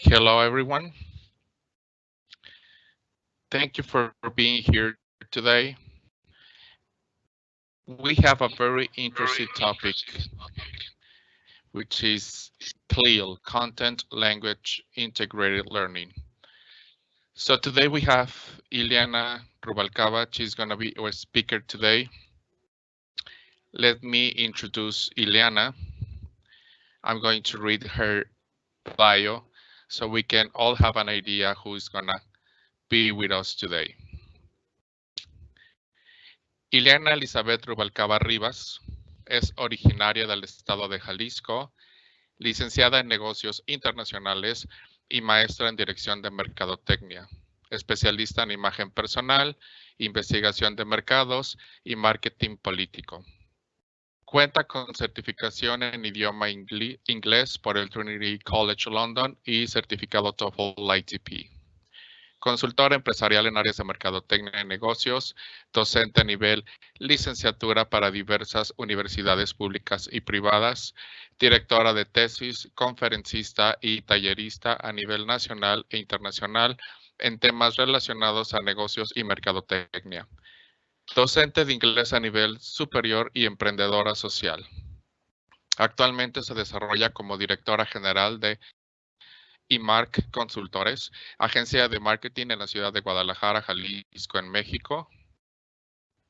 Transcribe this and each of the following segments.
Hello, everyone. Thank you for being here today. We have a very interesting topic, which is Clil, Content Language Integrated Learning. So today we have Ileana Rubalcaba. She's going to be our speaker today. Let me introduce Ileana. I'm going to read her bio so we can all have an idea who is going to be with us today. Ileana Elizabeth Rubalcaba Rivas es originaria del estado de Jalisco, licenciada en negocios internacionales y maestra en dirección de mercadotecnia, especialista en imagen personal, investigación de mercados y marketing político. Cuenta con certificación en idioma inglés por el Trinity College London y certificado TOEFL ITP. Consultora empresarial en áreas de mercadotecnia y negocios, docente a nivel licenciatura para diversas universidades públicas y privadas, directora de tesis, conferencista y tallerista a nivel nacional e internacional en temas relacionados a negocios y mercadotecnia. Docente de inglés a nivel superior y emprendedora social. Actualmente se desarrolla como directora general de IMARC Consultores, agencia de marketing en la ciudad de Guadalajara, Jalisco, en México.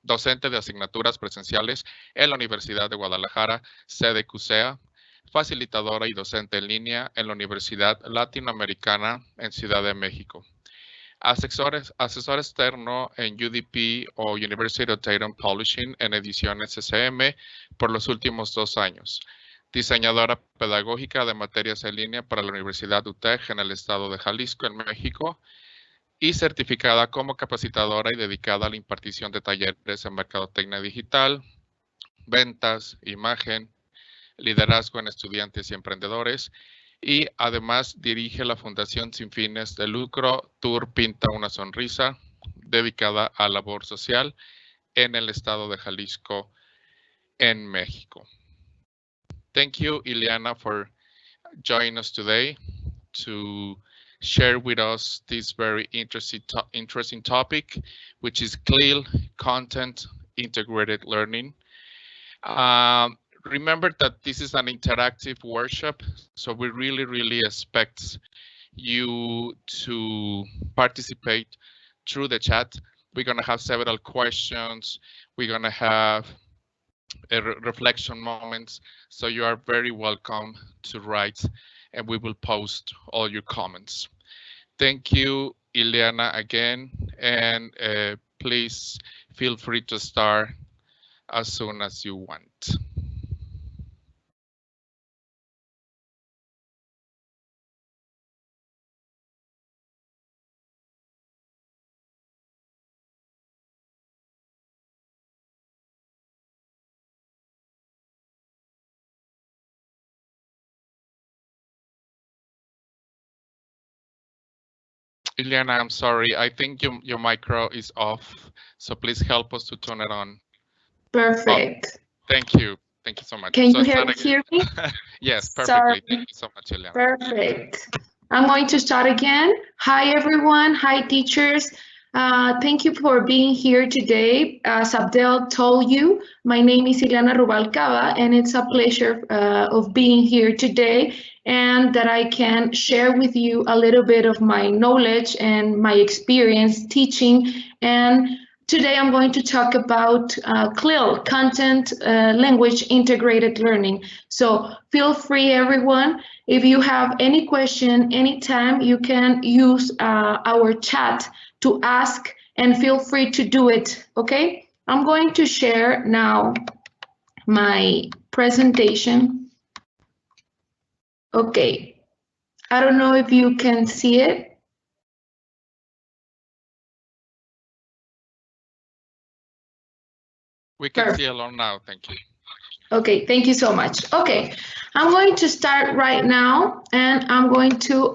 Docente de asignaturas presenciales en la Universidad de Guadalajara, sede CUSEA. Facilitadora y docente en línea en la Universidad Latinoamericana en Ciudad de México. Asesor externo en UDP o University of Dayton Publishing en ediciones CCM por los últimos 2 años. Diseñadora pedagógica de materias en línea para la Universidad UTEC en el estado de Jalisco, en México, y certificada como capacitadora y dedicada a la impartición de talleres en mercadotecnia digital, ventas, imagen, liderazgo en estudiantes y emprendedores, y además dirige la Fundación Sin Fines de Lucro Tour Pinta una Sonrisa, dedicada a labor social en el estado de Jalisco, en México. Thank you, Ileana, for joining us today to share with us this very interesting topic, which is CLIL, Content Integrated Learning. Remember that this is an interactive workshop, so we really expect you to participate through the chat. We're going to have several questions. We're going to have reflection moments, so you are very welcome to write, and we will post all your comments. Thank you, Ileana, again, and please feel free to start as soon as you want. Ileana, I'm sorry. I think your micro is off, so please help us to turn it on. Perfect. Oh, thank you. Thank you so much. Can you hear me? Yes, perfectly. Sorry. Thank you so much, Ileana. Perfect. I'm going to start again. Hi, everyone. Hi, teachers. Thank you for being here today. As Abdel told you, my name is Ileana Rubalcaba, and it's a pleasure of being here today, and that I can share with you a little bit of my knowledge and my experience teaching. And today I'm going to talk about CLIL, Content Language Integrated Learning. So feel free, everyone. If you have any question, anytime, you can use our chat to ask, and feel free to do it, okay? I'm going to share now my presentation. Okay, I don't know if you can see it. We can see along now, thank you. Okay, thank you so much. Okay, I'm going to start right now, and I'm going to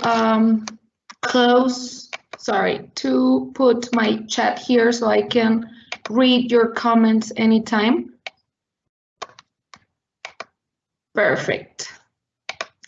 to put my chat here so I can read your comments anytime. Perfect.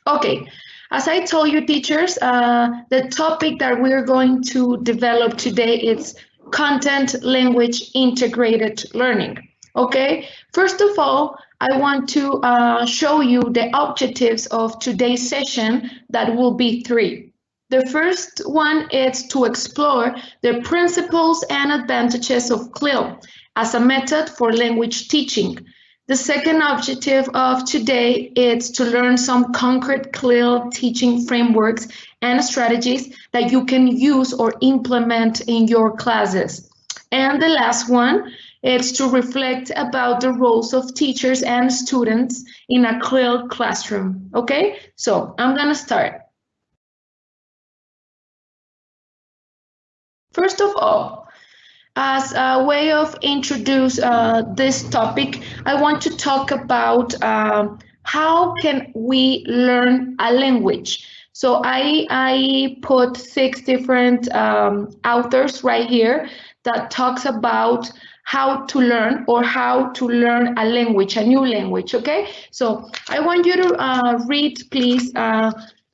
Okay, As I told you, teachers, the topic that we're going to develop today is content language integrated learning. Okay, first of all, I want to show you the objectives of today's session that will be three. The first one is to explore the principles and advantages of Clil as a method for language teaching. The second objective of today is to learn some concrete Clil teaching frameworks and strategies that you can use or implement in your classes. And the last one is to reflect about the roles of teachers and students in a Clil classroom. Okay, so I'm gonna start. First of all, as a way of introduce this topic, I want to talk about how can we learn a language. So I put 6 different authors right here that talks about how to learn or how to learn a language, a new language, okay? So I want you to read, please,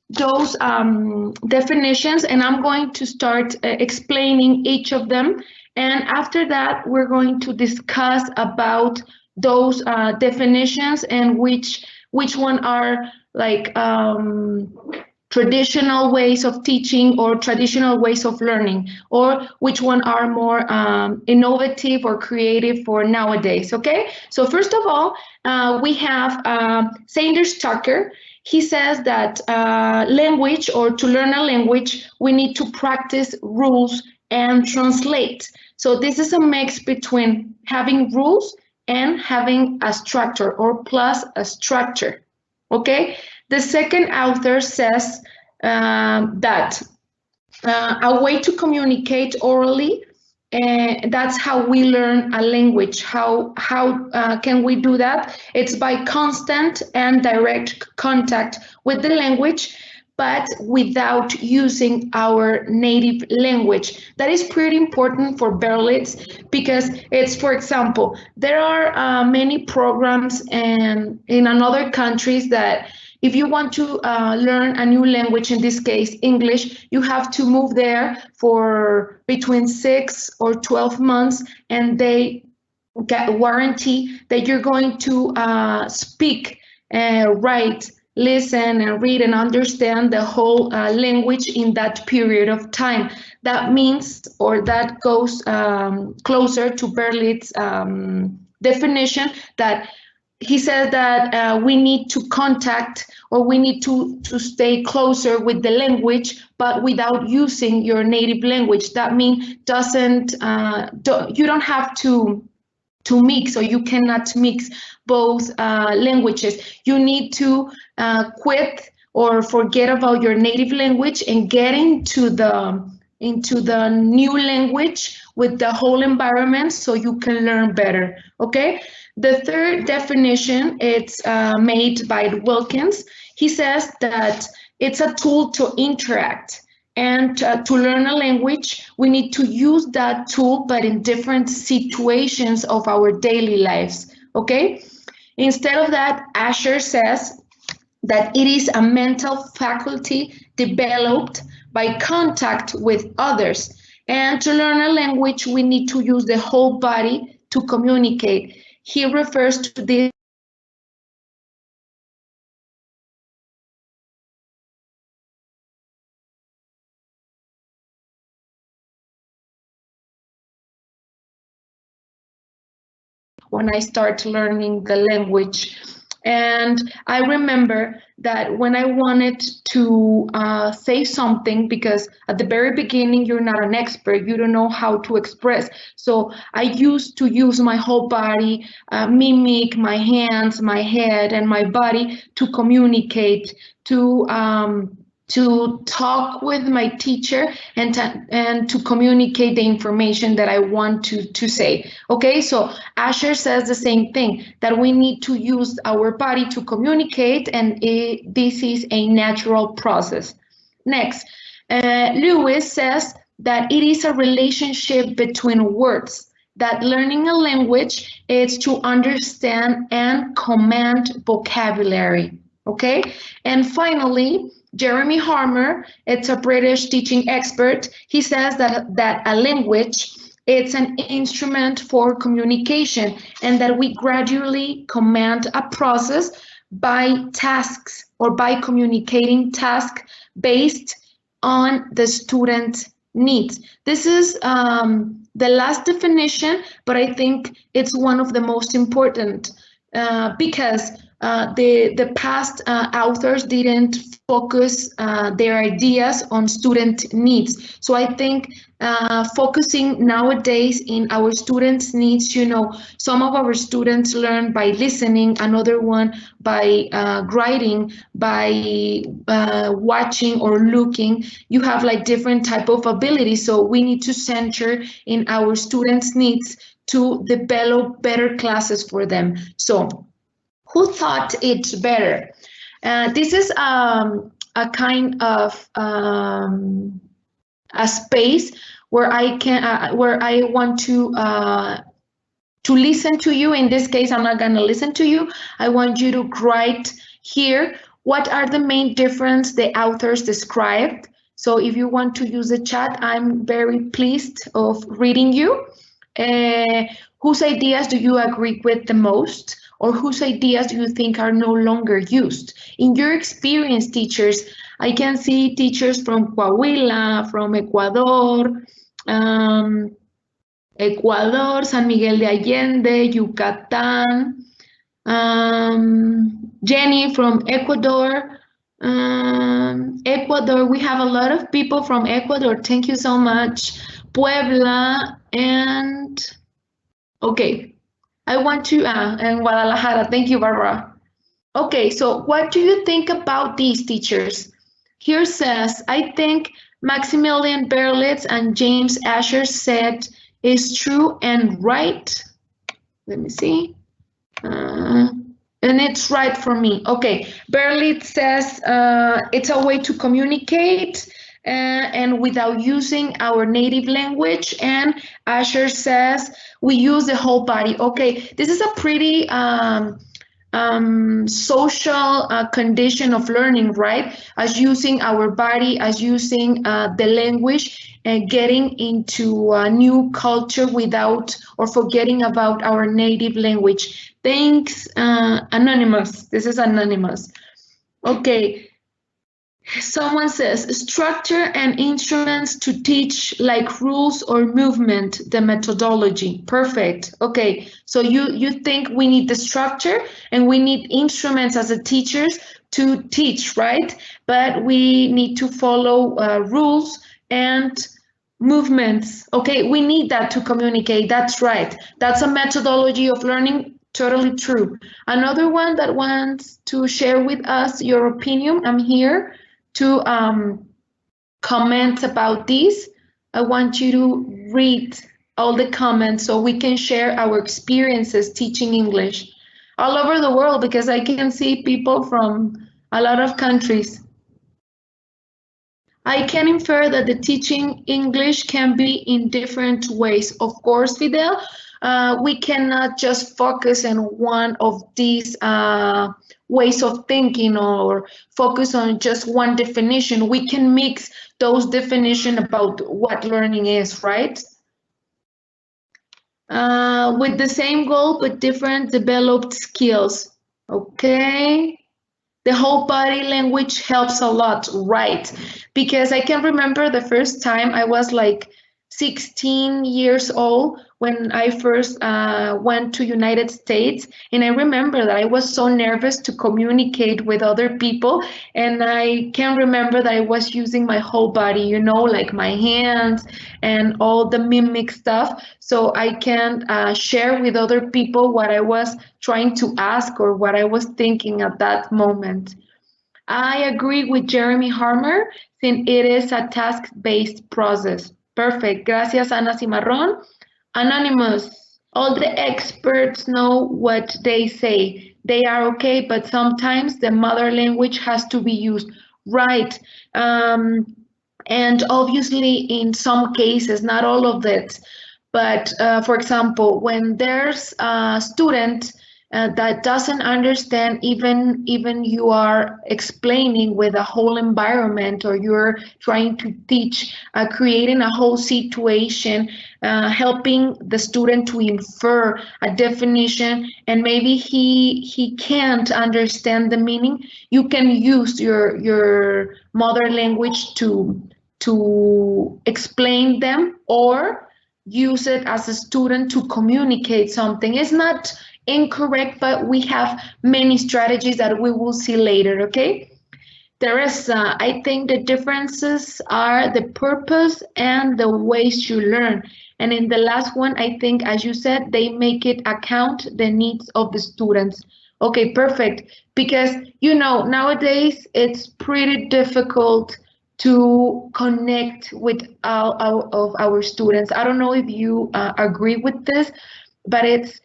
those definitions, and I'm going to start explaining each of them. And after that, we're going to discuss about those definitions and which one are like traditional ways of teaching or traditional ways of learning, or which one are more innovative or creative for nowadays, okay? So first of all, we have Sanders Tucker. He says that language, or to learn a language, we need to practice rules and translate. So this is a mix between having rules and having a structure, or plus a structure, okay? The second author says that a way to communicate orally, that's how we learn a language. How can we do that? It's by constant and direct contact with the language, but without using our native language. That is pretty important for Berlitz, because it's, for example, there are many programs in other countries that if you want to learn a new language, in this case English, you have to move there for between 6 or 12 months, and they get a warranty that you're going to speak, write, listen, and read and understand the whole language in that period of time. That means, or that goes closer to Berlitz's definition, that he says that we need to contact, or we need to stay closer with the language, but without using your native language. That means you don't have to mix, or you cannot mix both languages. You need to quit or forget about your native language and get into the new language with the whole environment, so you can learn better, okay? The third definition, it's made by Wilkins. He says that it's a tool to interact, and to learn a language, we need to use that tool, but in different situations of our daily lives, okay? Instead of that, Asher says that it is a mental faculty developed by contact with others. And to learn a language, we need to use the whole body to communicate. He refers to this when I start learning the language. And I remember that when I wanted to say something, because at the very beginning, you're not an expert, you don't know how to express. So I used to use my whole body, mimic my hands, my head, and my body to communicate, to talk with my teacher, and to communicate the information that I want to say. Okay, so Asher says the same thing, that we need to use our body to communicate, and this is a natural process. Next, Lewis says that it is a relationship between words, that learning a language is to understand and command vocabulary. Okay, and finally, Jeremy Harmer, it's a British teaching expert. He says that a language, it's an instrument for communication, and that we gradually command a process by tasks or by communicating tasks based on the student needs. This is the last definition, but I think it's one of the most important because the past authors didn't focus their ideas on student needs. So I think focusing nowadays in our students' needs, you know, some of our students learn by listening, another one by writing, by watching or looking. You have like different type of abilities. So we need to center in our students' needs to develop better classes for them. So who thought it's better? This is a kind of a space where I can where I want to listen to you. In this case, I'm not gonna listen to you. I want you to write here what are the main difference the authors described. So if you want to use the chat, I'm very pleased of reading you. Whose ideas do you agree with the most? Or whose ideas do you think are no longer used? In your experience, teachers, I can see teachers from Coahuila, from Ecuador, San Miguel de Allende, Yucatán, Jenny from Ecuador. Ecuador, we have a lot of people from Ecuador. Thank you so much. Puebla and, okay. I want to, and Guadalajara. Thank you, Barbara. Okay, so what do you think about these teachers? Here says, I think Maximilian Berlitz and James Asher said is true and right. Let me see. And it's right for me. Okay, Berlitz says it's a way to communicate and without using our native language. And Asher says we use the whole body. Okay, this is a pretty social condition of learning, right? As using our body, as using the language and getting into a new culture without or forgetting about our native language. Thanks, Anonymous. This is Anonymous. Okay. Someone says structure and instruments to teach like rules or movement, the methodology. Perfect. Okay, so you think we need the structure and we need instruments as a teachers to teach, right? But we need to follow rules and movements. Okay, we need that to communicate. That's right. That's a methodology of learning. Totally true. Another one that wants to share with us your opinion, I'm here to comment about this. I want you to read all the comments so we can share our experiences teaching English all over the world, because I can see people from a lot of countries. I can infer that the teaching English can be in different ways. Of course, Fidel, we cannot just focus on one of these ways of thinking or focus on just one definition. We can mix those definitions about what learning is, right? With the same goal, but different developed skills. Okay. The whole body language helps a lot, right? Because I can remember the first time I was like 16 years old when I first went to United States, and I remember that I was so nervous to communicate with other people, and I can remember that I was using my whole body, you know, like my hands and all the mimic stuff, so I can share with other people what I was trying to ask or what I was thinking at that moment. I agree with Jeremy Harmer, since it is a task-based process. Perfect. Gracias, Ana Cimarrón. Anonymous. All the experts know what they say. They are okay, but sometimes the mother language has to be used. Right. And obviously, in some cases, not all of it, but for example, when there's a student that doesn't understand even you are explaining with a whole environment, or you're trying to teach, creating a whole situation, helping the student to infer a definition, and maybe he can't understand the meaning. You can use your mother language to explain them, or use it as a student to communicate something. It's not incorrect, but we have many strategies that we will see later, okay? Teresa, I think the differences are the purpose and the ways you learn. And in the last one, I think, as you said, they make it account the needs of the students. Okay, perfect. Because, nowadays it's pretty difficult to connect with all of our students. I don't know if you agree with this, but it's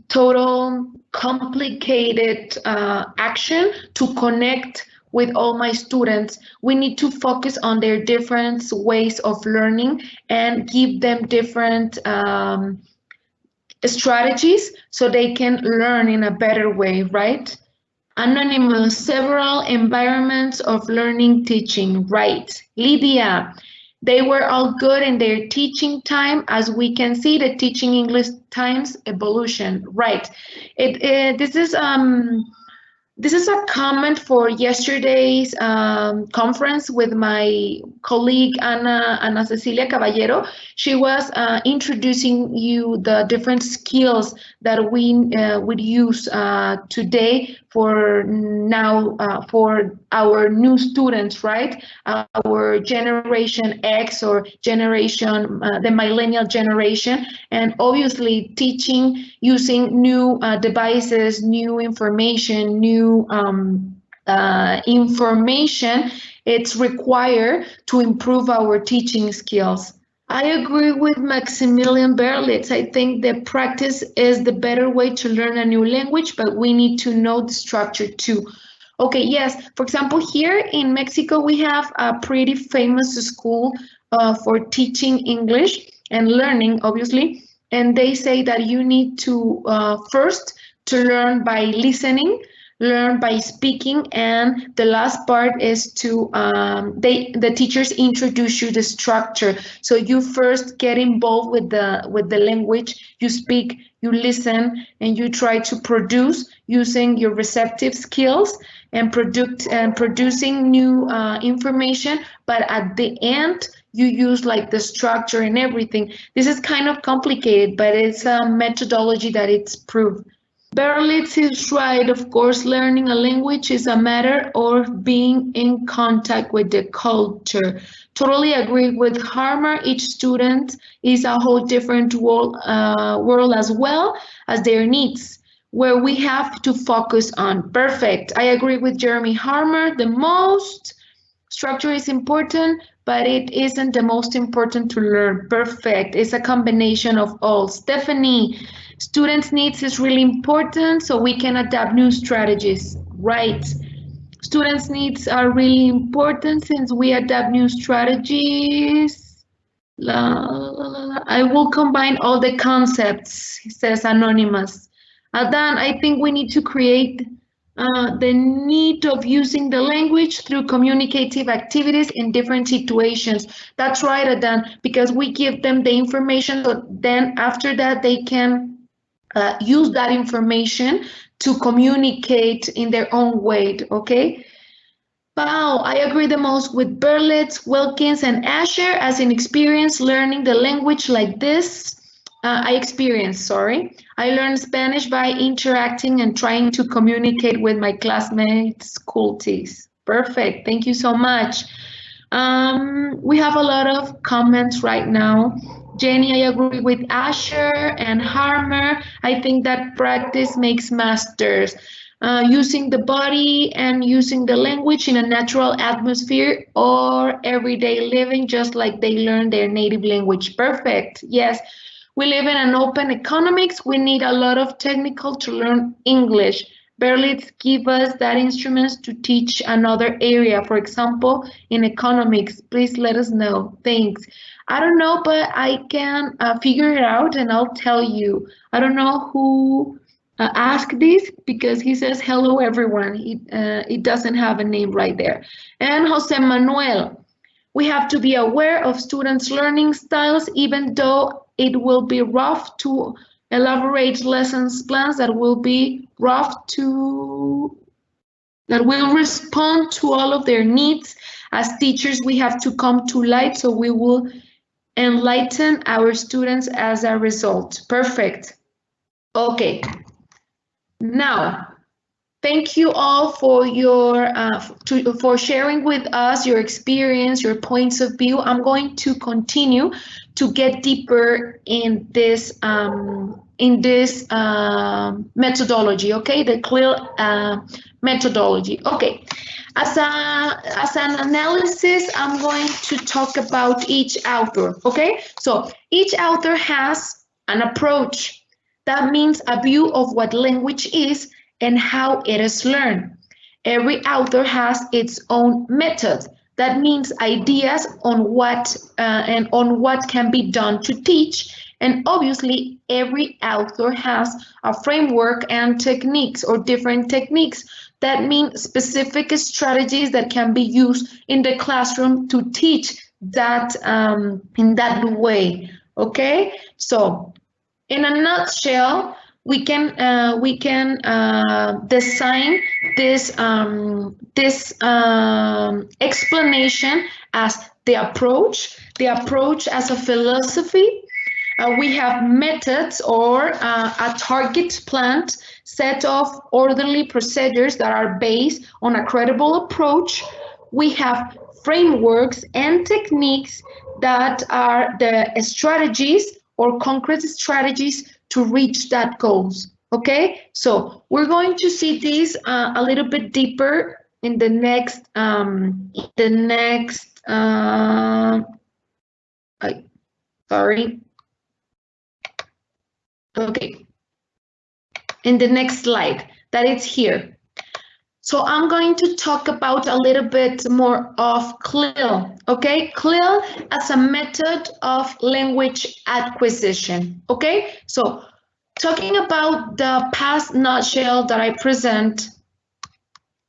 total complicated action to connect with all my students. We need to focus on their different ways of learning and give them different strategies so they can learn in a better way, right? Anonymous, several environments of learning teaching, right? Lydia, they were all good in their teaching time. As we can see, the teaching English times evolution, right? This is a comment for yesterday's conference with my colleague Ana Cecilia Caballero. She was introducing you the different skills that we would use today for for our new students, right? Our generation X, or generation, the millennial generation, and obviously teaching using new devices, new information, new information. It's required to improve our teaching skills. I agree with Maximilian Berlitz. I think that practice is the better way to learn a new language, but we need to know the structure too. Okay, yes. For example, here in Mexico, we have a pretty famous school for teaching English and learning, obviously. And they say that you need to first to learn by listening, learn by speaking, and the last part is to the teachers introduce you the structure. So you first get involved with the language, you speak, you listen, and you try to produce using your receptive skills and producing new information. But at the end, you use like the structure and everything. This is kind of complicated, but it's a methodology that it's proved. Berlitz is right. Of course, learning a language is a matter of being in contact with the culture. Totally agree with Harmer. Each student is a whole different world as well as their needs, where we have to focus on. Perfect. I agree with Jeremy Harmer. The most structure is important, but it isn't the most important to learn. Perfect. It's a combination of all. Stephanie, students' needs is really important so we can adapt new strategies. Right. Students' needs are really important since we adapt new strategies. I will combine all the concepts, says Anonymous. Adan, I think we need to create the need of using the language through communicative activities in different situations. That's right, Adan, because we give them the information, so then after that they can use that information to communicate in their own way, okay? Wow, I agree the most with Berlitz, Wilkins, and Asher as in experience learning the language like this. I learned Spanish by interacting and trying to communicate with my classmates, schoolties. Perfect, thank you so much. We have a lot of comments right now. Jenny, I agree with Asher and Harmer. I think that practice makes masters. Using the body and using the language in a natural atmosphere or everyday living, just like they learn their native language. Perfect, yes. We live in an open economics. We need a lot of technical to learn English. Berlitz give us that instruments to teach another area. For example, in economics, please let us know. Thanks. I don't know, but I can figure it out and I'll tell you. I don't know who ask this because he says hello everyone. It doesn't have a name right there. And Jose Manuel, we have to be aware of students' learning styles, even though it will be rough to elaborate lessons plans that will respond to all of their needs. As teachers, we have to come to light, so we will enlighten our students as a result. Perfect. Okay. Now, thank you all for your for sharing with us your experience, your points of view. I'm going to continue to get deeper in this methodology. Okay, the Clil methodology. Okay, as an analysis, I'm going to talk about each author. Okay, so each author has an approach. That means a view of what language is and how it is learned. Every author has its own method. That means ideas on what can be done to teach. And obviously, every author has a framework and techniques or different techniques. That means specific strategies that can be used in the classroom to teach that in that way. Okay, so in a nutshell, we can design this explanation as the approach as a philosophy. We have methods or a target planned set of orderly procedures that are based on a credible approach. We have frameworks and techniques that are the strategies or concrete strategies to reach that goals. Okay, so we're going to see this a little bit deeper in the next okay, in the next slide that it's here. So I'm going to talk about a little bit more of Clil, okay? Clil as a method of language acquisition, okay? So talking about the past nutshell that I present,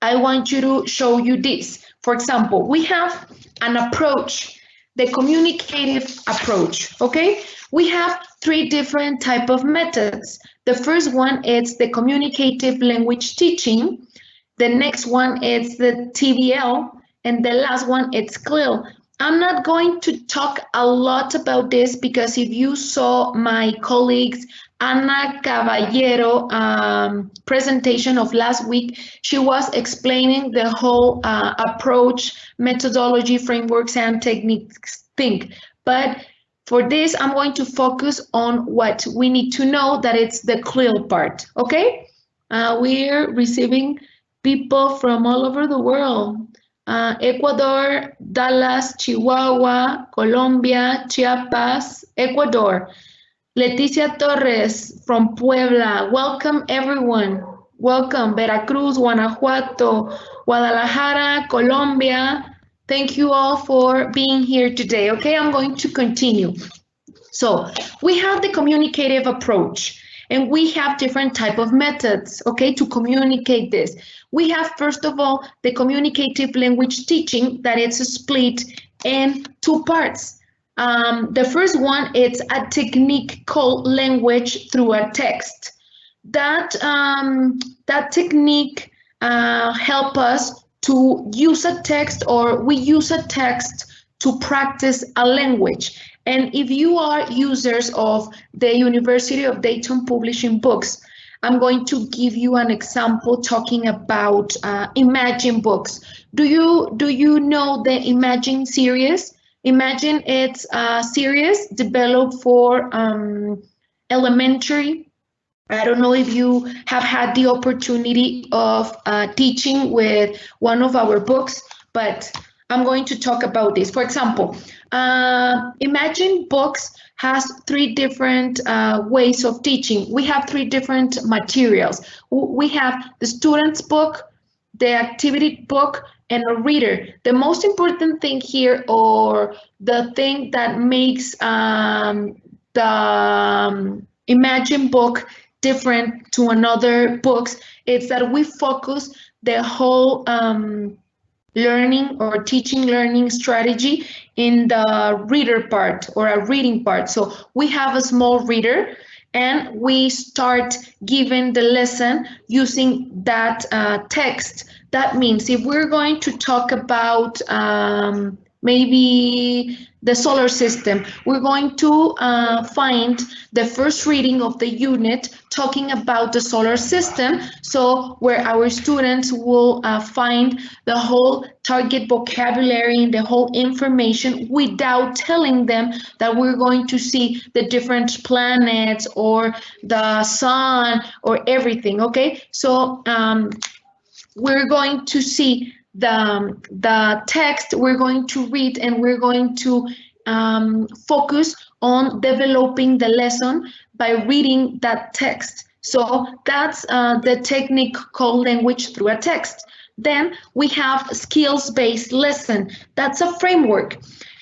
I want you to show you this. For example, we have an approach, the communicative approach, okay? We have three different types of methods. The first one is the communicative language teaching. The next one is the TVL, and the last one is Clil. I'm not going to talk a lot about this because if you saw my colleague's Ana Caballero presentation of last week, she was explaining the whole approach, methodology, frameworks, and techniques thing. But for this, I'm going to focus on what we need to know, that it's the Clil part, okay? We're receiving people from all over the world. Ecuador, Dallas, Chihuahua, Colombia, Chiapas, Ecuador. Leticia Torres from Puebla. Welcome, everyone. Welcome. Veracruz, Guanajuato, Guadalajara, Colombia. Thank you all for being here today. Okay, I'm going to continue. So we have the communicative approach. And we have different type of methods, okay, to communicate this. We have, first of all, the communicative language teaching that it's split in two parts. The first one is a technique called language through a text. That technique help us to use a text, or we use a text to practice a language. And if you are users of the University of Dayton publishing books, I'm going to give you an example talking about Imagine books. Do you know the Imagine series? Imagine it's a series developed for elementary. I don't know if you have had the opportunity of teaching with one of our books, but I'm going to talk about this. For example, Imagine books has three different ways of teaching. We have three different materials. We have the student's book, the activity book, and a reader. The most important thing here, or the thing that makes the Imagine book different to another books, it's that we focus the whole learning or teaching learning strategy in the reader part or a reading part. So we have a small reader and we start giving the lesson using that text. That means if we're going to talk about maybe the solar system, we're going to find the first reading of the unit talking about the solar system, so where our students will find the whole target vocabulary and the whole information without telling them that we're going to see the different planets or the sun or everything. Okay, so we're going to see the text, we're going to read, and we're going to focus on developing the lesson by reading that text. So that's the technique called language through a text. Then we have skills-based lesson. That's a framework.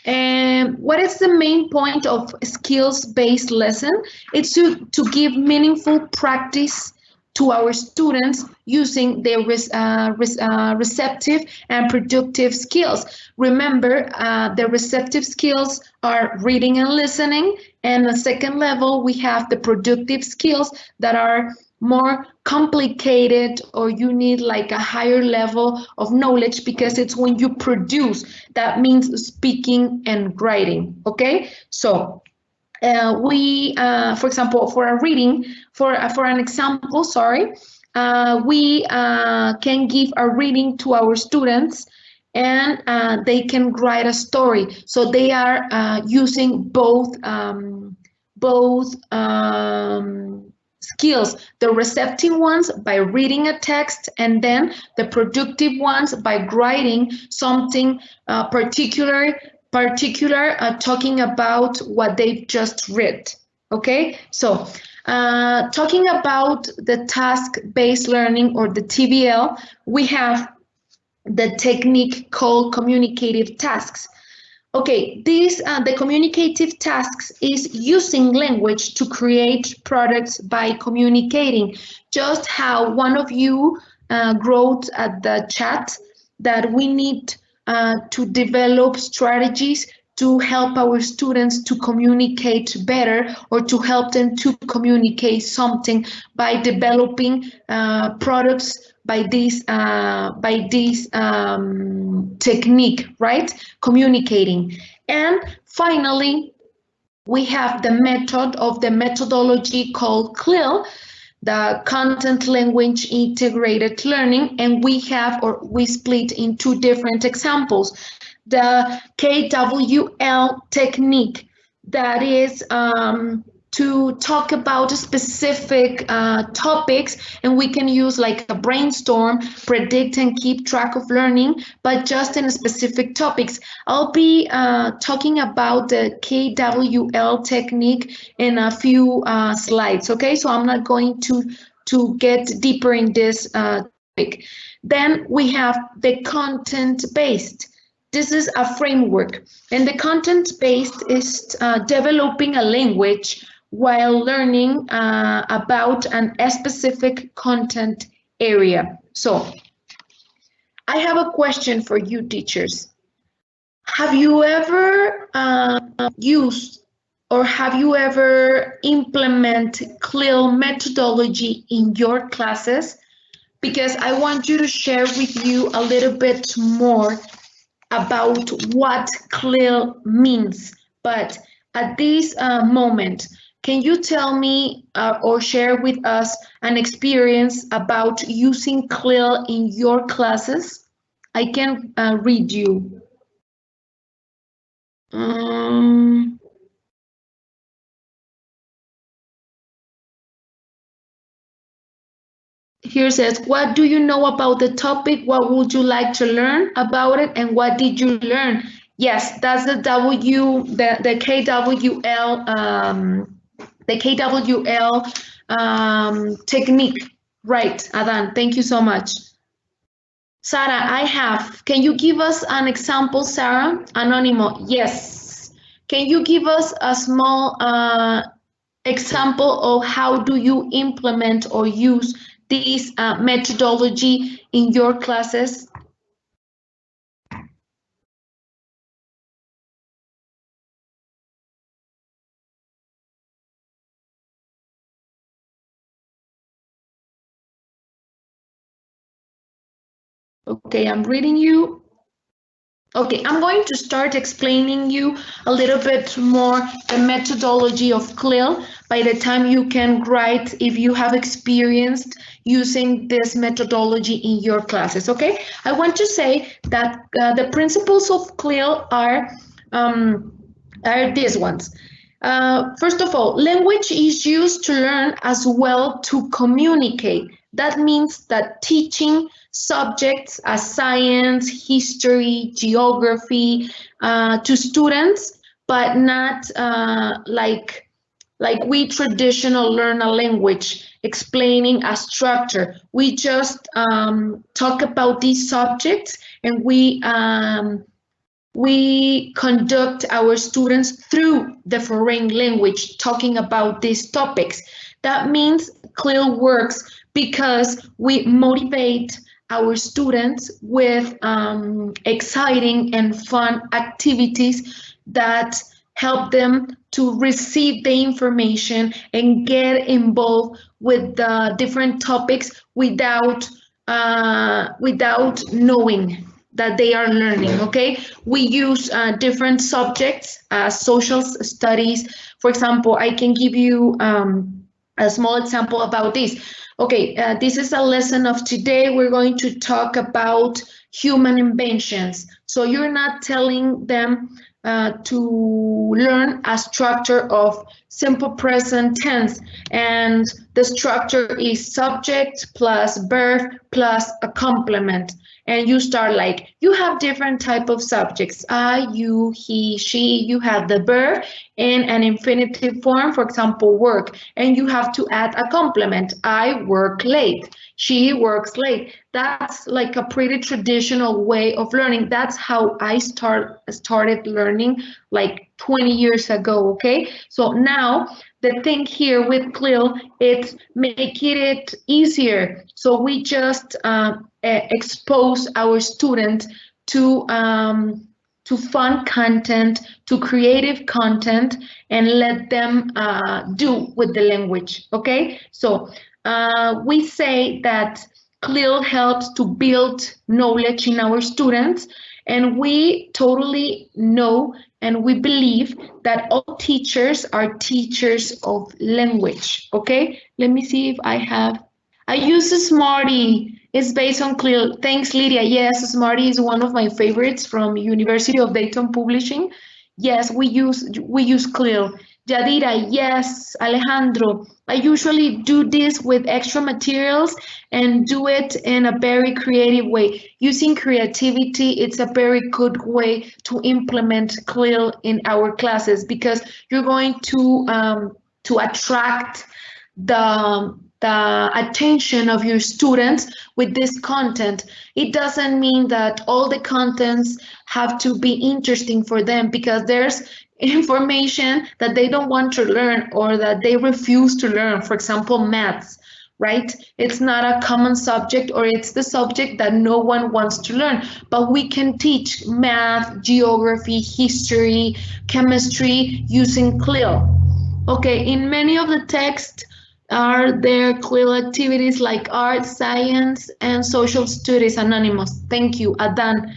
And what is the main point of skills-based lesson? It's to give meaningful practice to our students using their receptive and productive skills. Remember, the receptive skills are reading and listening, and the second level we have the productive skills that are more complicated, or you need like a higher level of knowledge because it's when you produce. That means speaking and writing. Okay, so we, for example, for a reading, for an example, sorry, we can give a reading to our students, and they can write a story. So they are using both skills, the receptive ones by reading a text, and then the productive ones by writing something particular talking about what they've just read. Okay, so talking about the task-based learning or the TBL, we have the technique called communicative tasks. Okay, the communicative tasks is using language to create products by communicating. Just how one of you wrote at the chat that we need to develop strategies to help our students to communicate better, or to help them to communicate something by developing products by this technique, right? Communicating. And finally, we have the method of the methodology called Clil, the content language integrated learning, and we split in two different examples. The KWL technique, that is to talk about specific topics, and we can use like a brainstorm, predict and keep track of learning, but just in specific topics. I'll be talking about the KWL technique in a few slides, okay? So I'm not going to get deeper in this topic. Then we have the content-based. This is a framework, and the content-based is developing a language while learning about a specific content area. So I have a question for you, teachers. Have you ever used, or have you ever implemented Clil methodology in your classes? Because I want you to share with you a little bit more about what Clil means. But at this moment, can you tell me or share with us an experience about using Clil in your classes? I can read you. Here says, what do you know about the topic? What would you like to learn about it? And what did you learn? Yes, that's the KWL technique. Right, Adan, thank you so much. Sarah, I have. Can you give us an example, Sarah? Anonymous, yes. Can you give us a small example of how do you implement or use this methodology in your classes? Okay, I'm reading you. Okay, I'm going to start explaining you a little bit more the methodology of Clil. By the time you can write, if you have experienced using this methodology in your classes, okay? I want to say that the principles of Clil are these ones. First of all, language is used to learn as well to communicate. That means that teaching subjects as science, history, geography to students, but not like we traditional learn a language, explaining a structure. We just talk about these subjects and we conduct our students through the foreign language, talking about these topics. That means Clil works because we motivate our students with exciting and fun activities that help them to receive the information and get involved with the different topics without knowing that they are learning, okay? We use different subjects, social studies. For example, I can give you a small example about this. Okay, this is a lesson of today. We're going to talk about human inventions. So you're not telling them to learn a structure of simple present tense, and the structure is subject plus verb plus a complement. And you start like, you have different type of subjects, I, you, he, she, you have the verb in an infinitive form, for example, work, and you have to add a complement, I work late, she works late. That's like a pretty traditional way of learning. That's how I started learning like 20 years ago, okay? So now the thing here with Clil, it's making it easier. So we just expose our students to fun content, to creative content, and let them do with the language, okay? So we say that Clil helps to build knowledge in our students, and we totally know and we believe that all teachers are teachers of language, okay? Let me see if I use Smarty. It's based on Clil. Thanks, Lydia. Yes, Smarty is one of my favorites from University of Dayton Publishing. Yes, we use Clil. Yadira, yes. Alejandro, I usually do this with extra materials and do it in a very creative way. Using creativity, it's a very good way to implement Clil in our classes because you're going to attract the attention of your students with this content. It doesn't mean that all the contents have to be interesting for them, because there's information that they don't want to learn or that they refuse to learn. For example, maths, right? It's not a common subject, or it's the subject that no one wants to learn, but we can teach math, geography, history, chemistry using Clil. Okay, in many of the texts are there Clil activities like art, science, and social studies. Anonymous, thank you. Adan,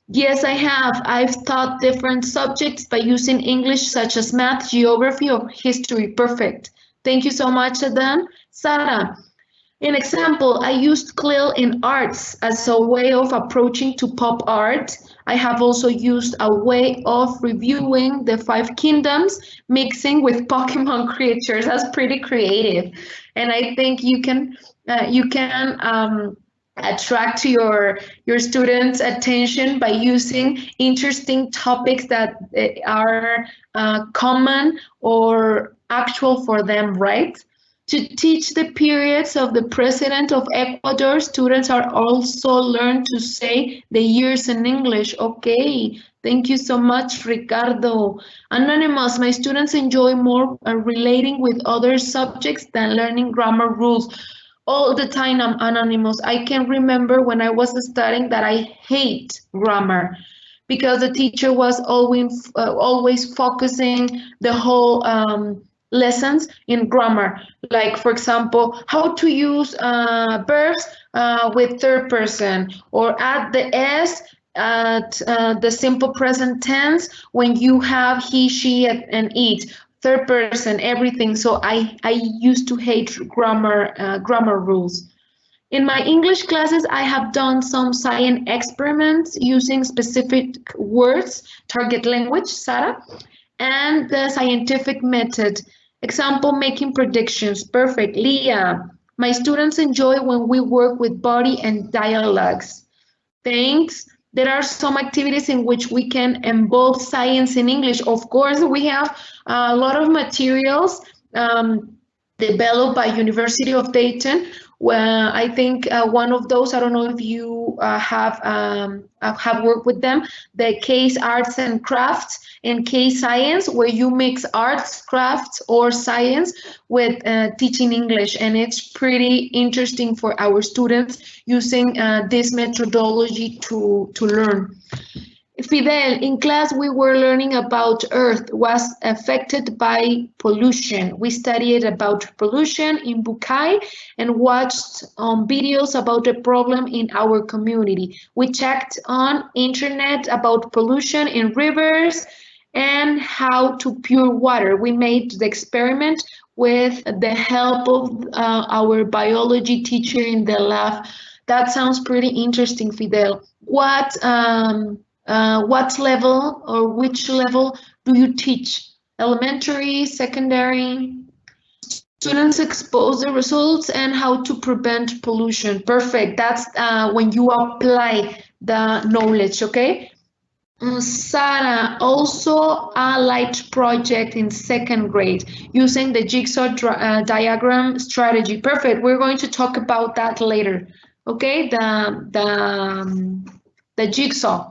yes, I have. I've taught different subjects by using English, such as math, geography, or history. Perfect. Thank you so much, Adan. Sarah, in example, I used Clil in arts as a way of approaching to pop art. I have also used a way of reviewing the 5 kingdoms, mixing with Pokemon creatures. That's pretty creative, and I think you can attract your students' attention by using interesting topics that are common or actual for them, right? To teach the periods of the President of Ecuador, students are also learn to say the years in English. Okay, thank you so much, Ricardo. Anonymous, my students enjoy more relating with other subjects than learning grammar rules. All the time, I'm anonymous. I can remember when I was studying that I hate grammar because the teacher was always focusing the whole lessons in grammar. Like, for example, how to use verbs with third person, or add the s at the simple present tense when you have he, she, and it. Third person, everything. So I used to hate grammar rules. In my English classes, I have done some science experiments using specific words, target language, Sarah, and the scientific method. Example, making predictions. Perfect. Leah, my students enjoy when we work with body and dialogues. Thanks. There are some activities in which we can involve science in English. Of course, we have a lot of materials developed by University of Dayton. Well, I think one of those, I don't know if you have worked with them, the case arts and crafts and case science, where you mix arts, crafts, or science with teaching English, and it's pretty interesting for our students using this methodology to learn. Fidel, in class we were learning about Earth was affected by pollution. We studied about pollution in Bukai and watched videos about the problem in our community. We checked on internet about pollution in rivers and how to pure water. We made the experiment with the help of our biology teacher in the lab. That sounds pretty interesting, Fidel. What level or which level do you teach? Elementary, secondary? Students expose the results and how to prevent pollution. Perfect. That's when you apply the knowledge, okay? Sarah, also a light project in second grade using the jigsaw diagram strategy. Perfect. We're going to talk about that later. Okay, the jigsaw.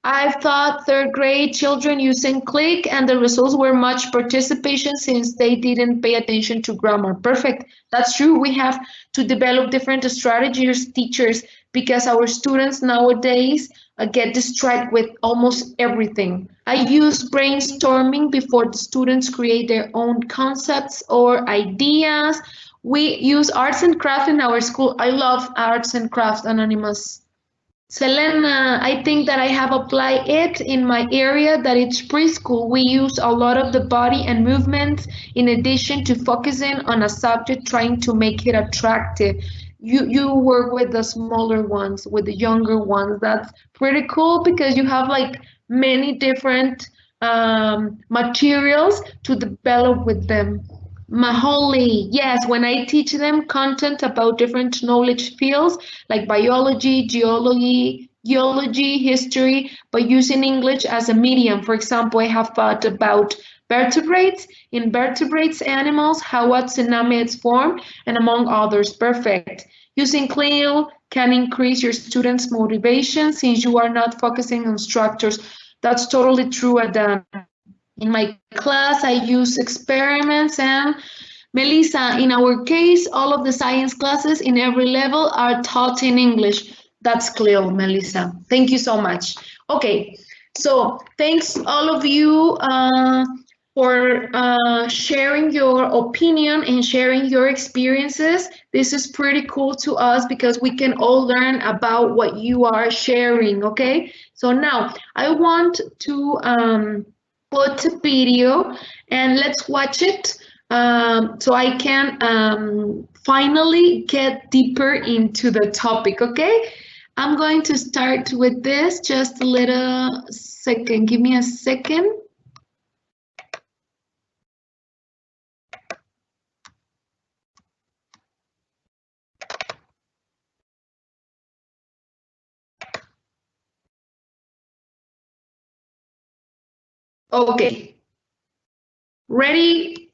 I've taught third grade children using Click, and the results were much participation since they didn't pay attention to grammar. Perfect. That's true. We have to develop different strategies, teachers, because our students nowadays get distracted with almost everything. I use brainstorming before the students create their own concepts or ideas. We use arts and craft in our school. I love arts and craft, Anonymous. Selena, I think that I have applied it in my area that it's preschool. We use a lot of the body and movements in addition to focusing on a subject, trying to make it attractive. You work with the smaller ones, with the younger ones. That's pretty cool because you have like many different materials to develop with them. Maholi, yes, when I teach them content about different knowledge fields like biology, geology, history, but using English as a medium. For example, I have thought about vertebrates, invertebrates, animals, how what synapses form, and among others. Perfect. Using Clil can increase your students' motivation since you are not focusing on structures. That's totally true, Adam. In my class, I use experiments and Melissa, in our case, all of the science classes in every level are taught in English. That's clear, Melissa. Thank you so much. Okay, so thanks all of you for sharing your opinion and sharing your experiences. This is pretty cool to us because we can all learn about what you are sharing, okay? So now I want to put a video and let's watch it so I can finally get deeper into the topic, okay? I'm going to start with this, just a little second. Give me a second. Okay. Ready?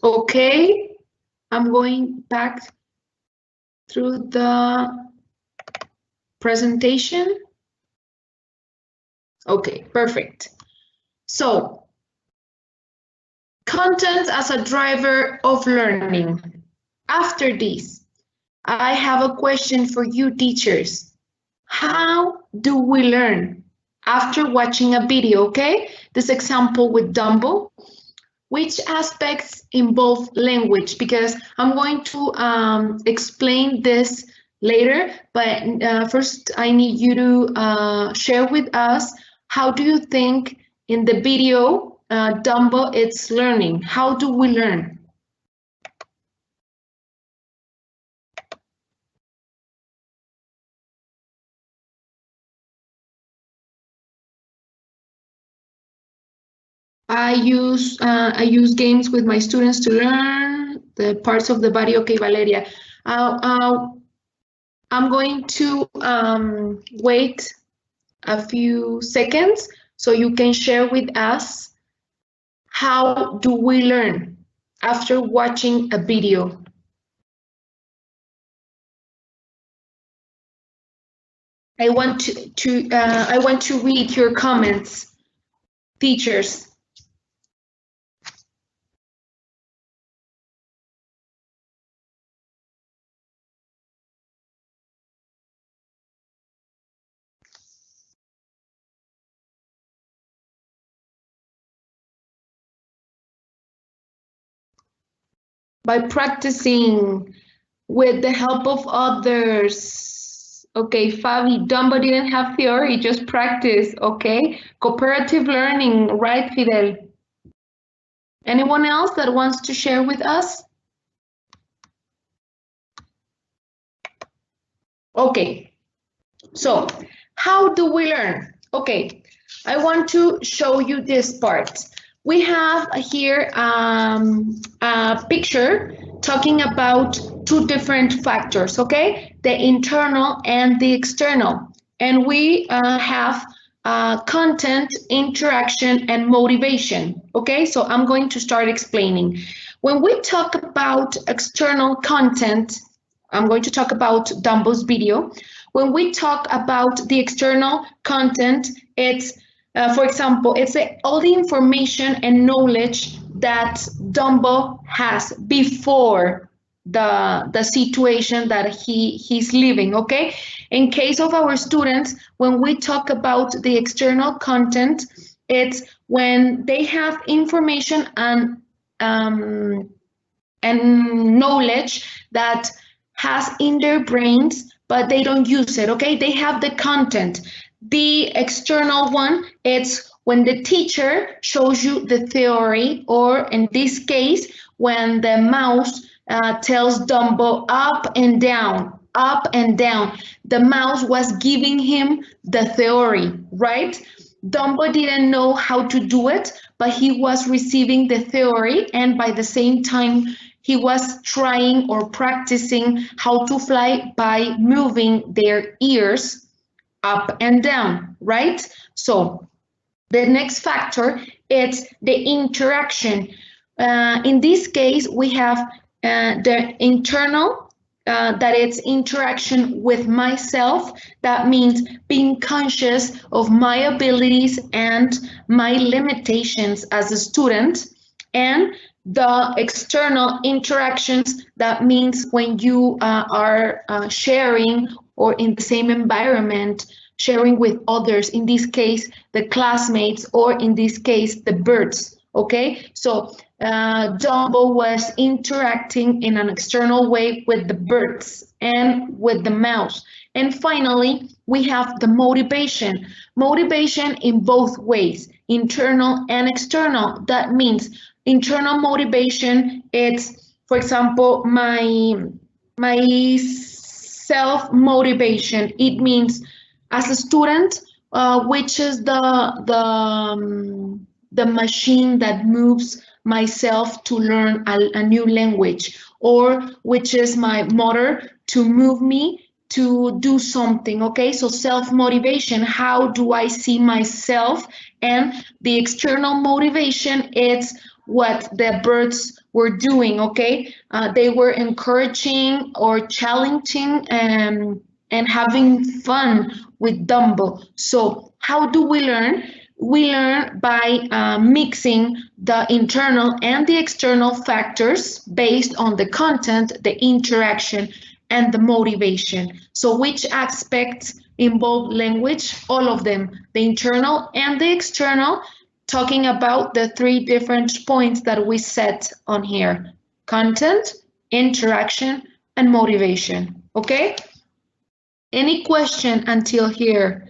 Okay, I'm going back through the presentation. Okay, perfect. So, content as a driver of learning. After this, I have a question for you teachers. How do we learn? After watching a video, okay? This example with Dumbo. Which aspects involve language? Because I'm going to explain this later, but first I need you to share with us, how do you think in the video Dumbo it's learning? How do we learn? I use games with my students to learn the parts of the body. Okay, Valeria. I'm going to wait a few seconds so you can share with us, how do we learn after watching a video? I want to read your comments, teachers. By practicing with the help of others. Okay, Fabi, Dumbo didn't have theory, just practice, okay? Cooperative learning, right, Fidel? Anyone else that wants to share with us? Okay, so how do we learn? Okay, I want to show you this part. We have here a picture talking about two different factors, okay? The internal and the external. And we have content, interaction, and motivation, okay? So I'm going to start explaining. When we talk about external content, I'm going to talk about Dumbo's video. When we talk about the external content, it's, for example, it's all the information and knowledge that Dumbo has before the situation that he's living, okay? In case of our students, when we talk about the external content, it's when they have information and knowledge that has in their brains, but they don't use it, okay? They have the content. The external one, it's when the teacher shows you the theory, or in this case, when the mouse tells Dumbo up and down, up and down. The mouse was giving him the theory, right? Dumbo didn't know how to do it, but he was receiving the theory, and by the same time, he was trying or practicing how to fly by moving their ears up and down, right? So the next factor is the interaction. In this case, we have the internal, that it's interaction with myself. That means being conscious of my abilities and my limitations as a student. And the external interactions, that means when you are sharing or in the same environment, sharing with others, in this case, the classmates, or in this case, the birds, okay? So Dumbo was interacting in an external way with the birds and with the mouse. And finally, we have the motivation. Motivation in both ways, internal and external. That means internal motivation, it's, for example, my self-motivation. It means as a student, which is the machine that moves myself to learn a new language, or which is my motor to move me to do something, okay? So self-motivation, how do I see myself? And the external motivation, it's what the birds were doing, okay? They were encouraging or challenging and having fun with Dumbo. So how do we learn? We learn by mixing the internal and the external factors based on the content, the interaction, and the motivation. So which aspects involve language? All of them, the internal and the external, talking about the three different points that we set on here: content, interaction, and motivation. Okay? Any question until here?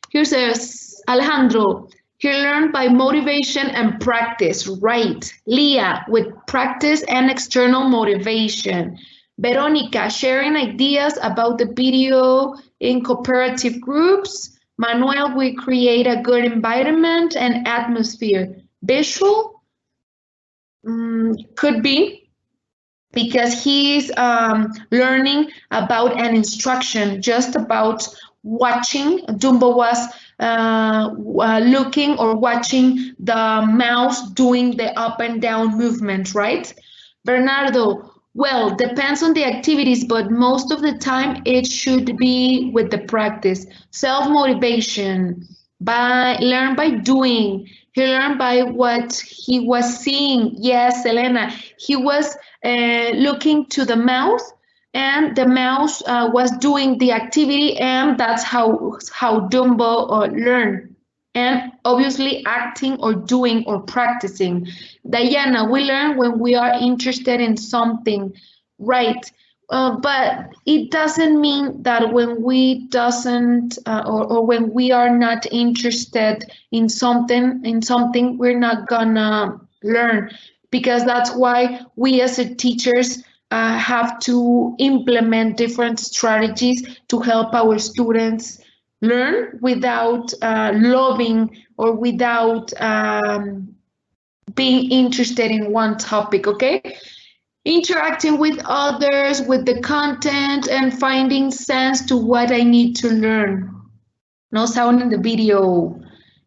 Here says Alejandro, he learned by motivation and practice. Right. Leah, with practice and external motivation. Veronica, sharing ideas about the video in cooperative groups. Manuel, we create a good environment and atmosphere. Visual? Could be, because he's learning about an instruction, just about watching. Dumbo was looking or watching the mouse doing the up and down movement, right? Bernardo, well, depends on the activities, but most of the time it should be with the practice. Self-motivation, learn by doing. He learned by what he was seeing. Yes, Elena, he was looking to the mouse, and the mouse was doing the activity, and that's how Dumbo learned. And obviously acting or doing or practicing. Diana, we learn when we are interested in something, right? But it doesn't mean that when we doesn't or when we are not interested in something, we're not gonna learn, because that's why we as a teachers have to implement different strategies to help our students learn without loving or without being interested in one topic, okay? Interacting with others, with the content, and finding sense to what I need to learn. No sound in the video.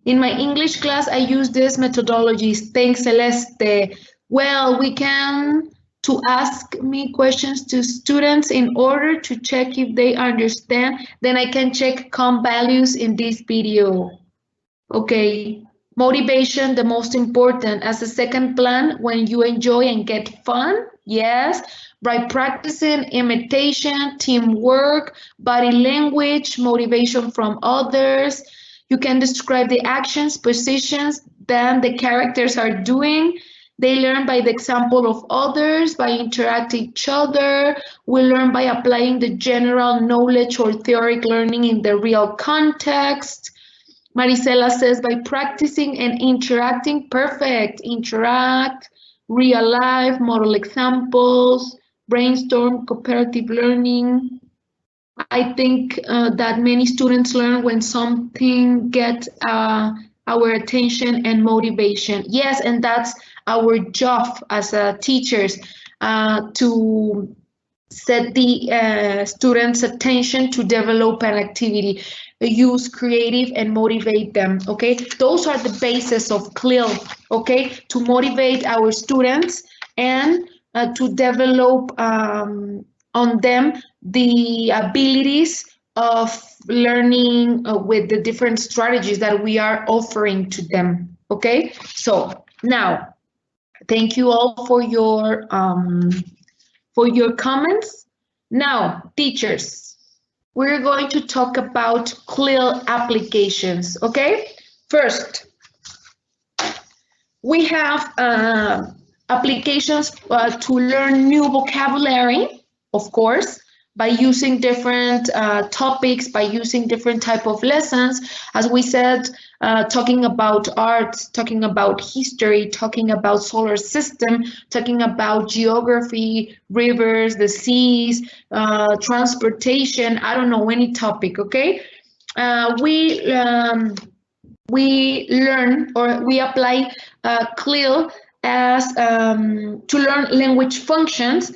In my English class, I use these methodologies. Thanks, Celeste. Well, we can to ask me questions to students in order to check if they understand. Then I can check COM values in this video. Okay, motivation, the most important. As a second plan, when you enjoy and get fun, yes. By practicing imitation, teamwork, body language, motivation from others. You can describe the actions, positions, that the characters are doing. They learn by the example of others, by interacting with each other. We learn by applying the general knowledge or theoretic learning in the real context. Marisela says by practicing and interacting. Perfect. Interact, real life, model examples, brainstorm, cooperative learning. I think that many students learn when something gets our attention and motivation. Yes, and that's our job as teachers, to set the students' attention to develop an activity, use creative and motivate them, okay? Those are the basis of Clil, okay? To motivate our students and to develop on them the abilities of learning with the different strategies that we are offering to them, okay? So now, thank you all for your comments. Now, teachers, we're going to talk about Clil applications, okay? First, we have applications to learn new vocabulary, of course, by using different topics, by using different type of lessons. As we said, talking about art, talking about history, talking about solar system, talking about geography, rivers, the seas, transportation, I don't know, any topic, okay? We learn or we apply Clil as to learn language functions,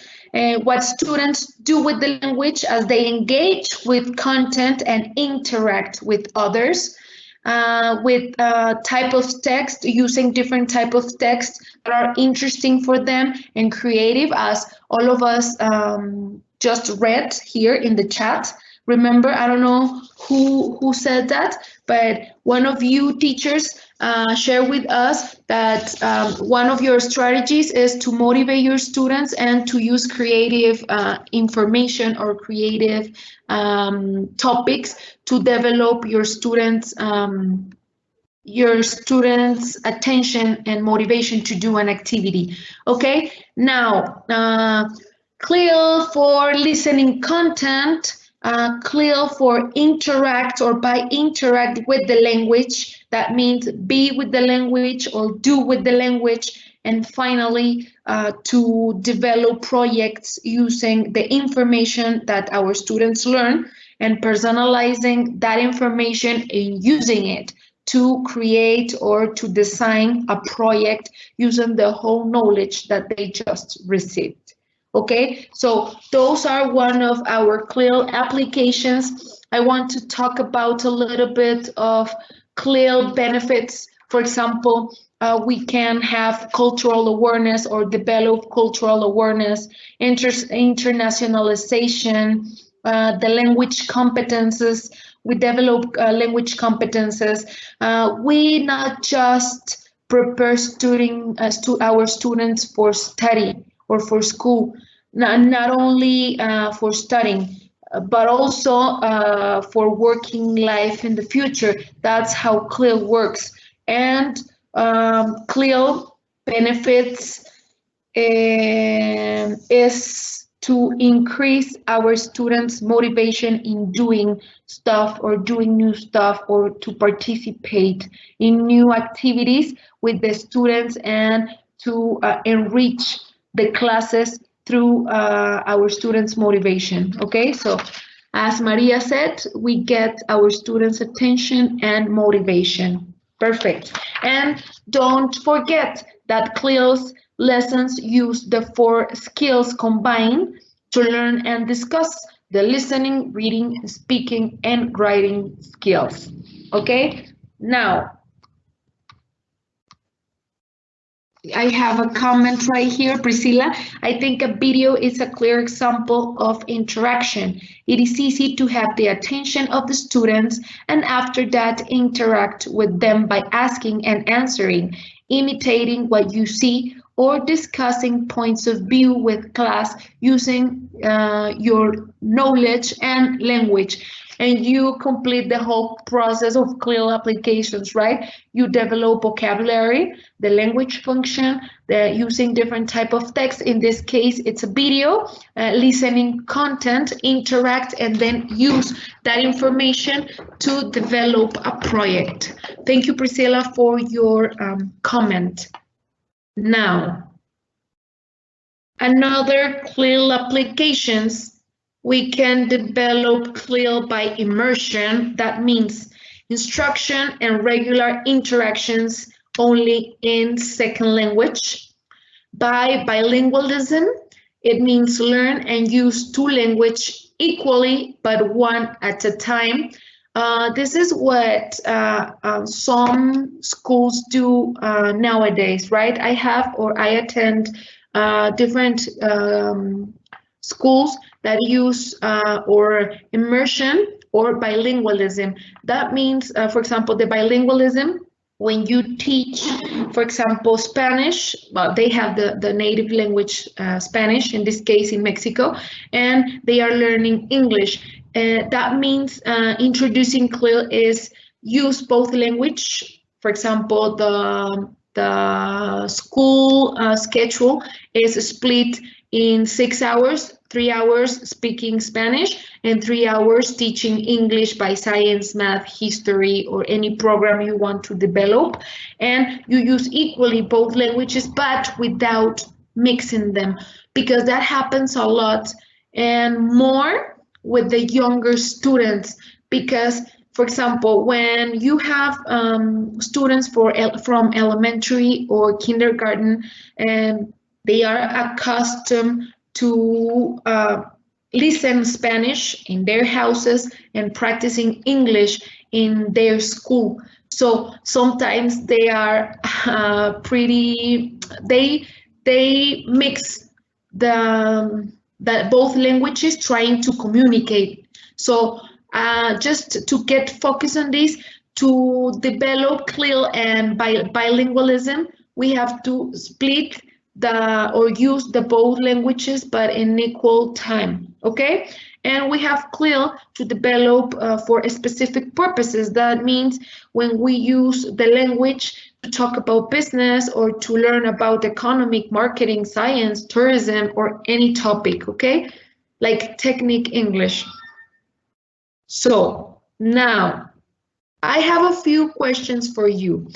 what students do with the language as they engage with content and interact with others. with type of text, using different type of text that are interesting for them and creative, as all of us just read here in the chat. Remember, I don't know who said that, but one of you teachers shared with us that one of your strategies is to motivate your students and to use creative information or creative topics to develop your students' attention and motivation to do an activity. Okay, now Clil for listening content, Clil for interact or by interact with the language. That means be with the language or do with the language. And finally, to develop projects using the information that our students learn and personalizing that information and using it to create or to design a project using the whole knowledge that they just received. Okay, so those are one of our Clil applications. I want to talk about a little bit of Clil benefits. For example, we can have cultural awareness or develop cultural awareness, internationalization, the language competences. We develop language competences. We not just prepare our students for study or for school, not only for studying, but also for working life in the future. That's how Clil works. And Clil benefits is to increase our students' motivation in doing stuff or doing new stuff or to participate in new activities with the students and to enrich the classes through our students' motivation. Okay, so as Maria said, we get our students' attention and motivation. Perfect. And don't forget that Clil's lessons use the 4 skills combined to learn and discuss the listening, reading, speaking, and writing skills. Okay, now I have a comment right here, Priscilla. I think a video is a clear example of interaction. It is easy to have the attention of the students and after that interact with them by asking and answering, imitating what you see, or discussing points of view with class using your knowledge and language. And you complete the whole process of Clil applications, right? You develop vocabulary, the language function, using different type of text. In this case, it's a video, listening content, interact, and then use that information to develop a project. Thank you, Priscilla, for your comment. Now, another Clil applications. We can develop Clil by immersion. That means instruction and regular interactions only in second language. By bilingualism, it means learn and use 2 languages equally, but one at a time. This is what some schools do nowadays, right? I attend different schools that use or immersion or bilingualism. That means, for example, the bilingualism, when you teach, for example, Spanish, well, they have the native language Spanish, in this case in Mexico, and they are learning English. That means introducing Clil is use both language. For example, the school schedule is split in 6 hours, 3 hours speaking Spanish and 3 hours teaching English by science, math, history, or any program you want to develop. And you use equally both languages, but without mixing them, because that happens a lot and more with the younger students. Because, for example, when you have students from elementary or kindergarten, and they are accustomed to listen Spanish in their houses and practicing English in their school. So sometimes they are they mix the both languages trying to communicate. So just to get focused on this, to develop Clil and bilingualism, we have to split or use the both languages, but in equal time, okay? And we have Clil to develop for specific purposes. That means when we use the language to talk about business or to learn about economic, marketing, science, tourism, or any topic, okay? Like technique English. So now I have a few questions for you.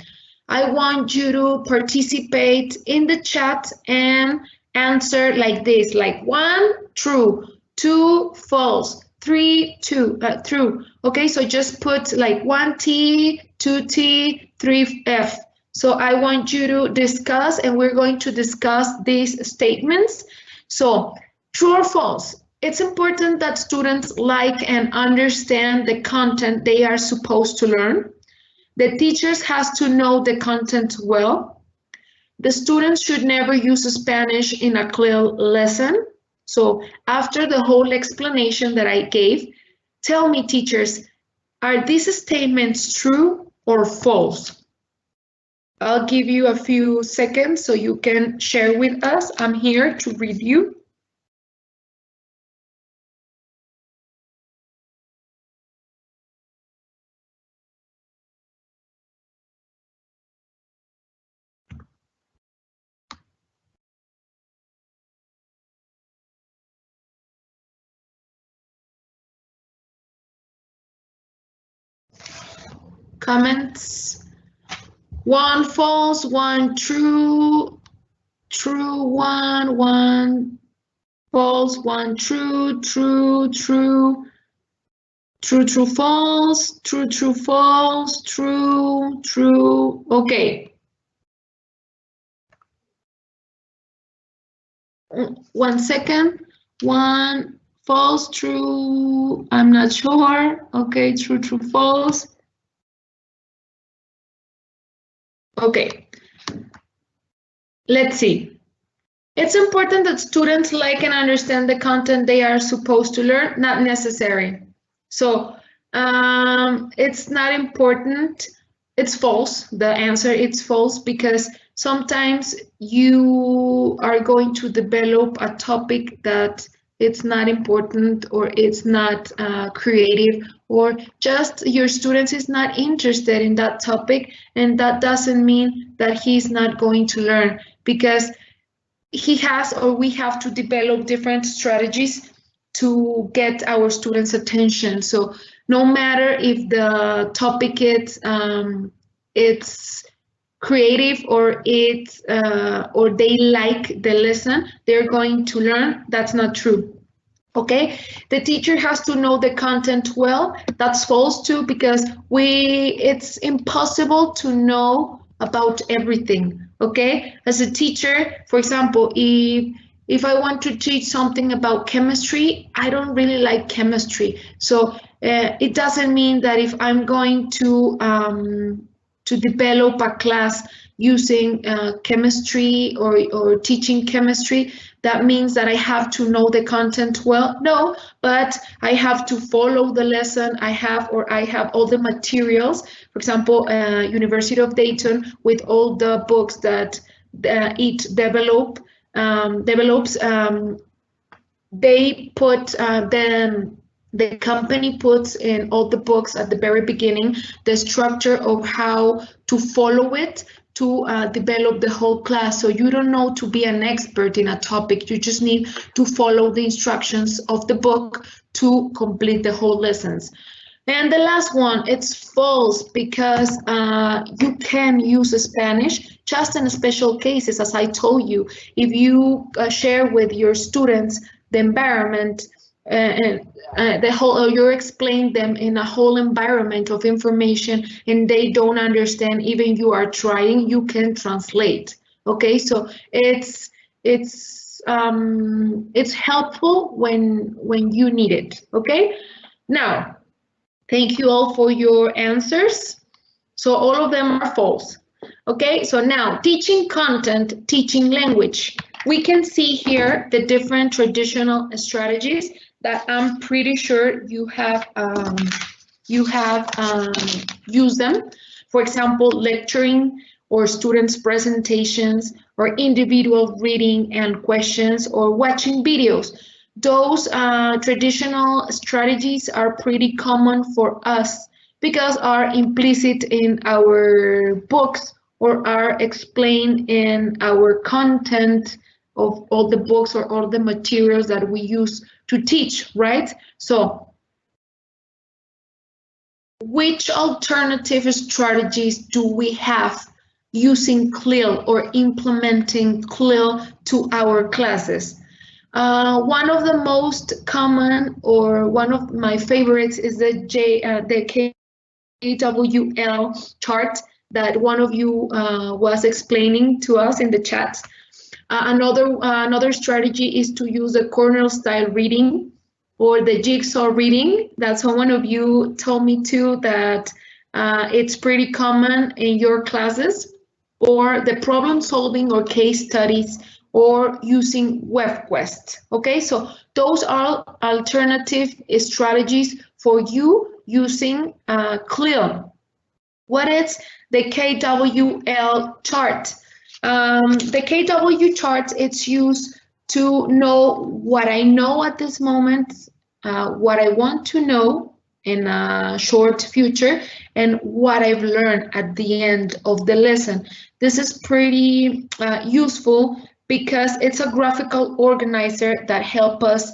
I want you to participate in the chat and answer like this, like 1, true, 2, false, 3, true. Okay, so just put like 1T, 2T, 3F. So I want you to discuss, and we're going to discuss these statements. So true or false? It's important that students like and understand the content they are supposed to learn. The teachers has to know the content well. The students should never use Spanish in a Clil lesson. So after the whole explanation that I gave, tell me, teachers, are these statements true or false? I'll give you a few seconds so you can share with us. I'm here to read you. Comments. 1 false, 1 true, 1 false, 1 true, true, false, true, false, true. Okay. 1 second. 1 false, true, I'm not sure. Okay, true, false. Okay, let's see. It's important that students like and understand the content they are supposed to learn, not necessary. So it's not important. It's false. The answer is false because sometimes you are going to develop a topic that it's not important or it's not creative, or just your students is not interested in that topic, and that doesn't mean that he's not going to learn, because he has or we have to develop different strategies to get our students' attention. So no matter if the topic is it's creative or it's or they like the lesson, they're going to learn. That's not true. Okay, the teacher has to know the content well. That's false too, because it's impossible to know about everything. Okay, as a teacher, for example, if I want to teach something about chemistry, I don't really like chemistry. So it doesn't mean that if I'm going to develop a class using chemistry or teaching chemistry, that means that I have to know the content well. No, but I have to follow the lesson. I have all the materials. For example, University of Dayton, with all the books that it develops, they put the company puts in all the books at the very beginning the structure of how to follow it to develop the whole class. So you don't know to be an expert in a topic. You just need to follow the instructions of the book to complete the whole lessons. And the last one, it's false, because you can use Spanish just in special cases, as I told you. If you share with your students the environment, you explain them in a whole environment of information and they don't understand, even you are trying, you can translate. Okay, so it's helpful when you need it. Okay, now thank you all for your answers. So all of them are false. Okay, so now teaching content, teaching language. We can see here the different traditional strategies that I'm pretty sure you have used them. For example, lecturing or students' presentations or individual reading and questions or watching videos. Those traditional strategies are pretty common for us because are implicit in our books or are explained in our content of all the books or all the materials that we use to teach, right? So which alternative strategies do we have using Clil or implementing Clil to our classes? One of the most common or one of my favorites is the KWL chart that one of you was explaining to us in the chat. Another strategy is to use a corner style reading or the jigsaw reading. That's one of you told me too that it's pretty common in your classes, or the problem solving or case studies, or using WebQuest. Okay, so those are alternative strategies for you using Clil. What is the KWL chart? The KW chart, it's used to know what I know at this moment, what I want to know in a short future, and what I've learned at the end of the lesson. This is pretty useful because it's a graphical organizer that helps us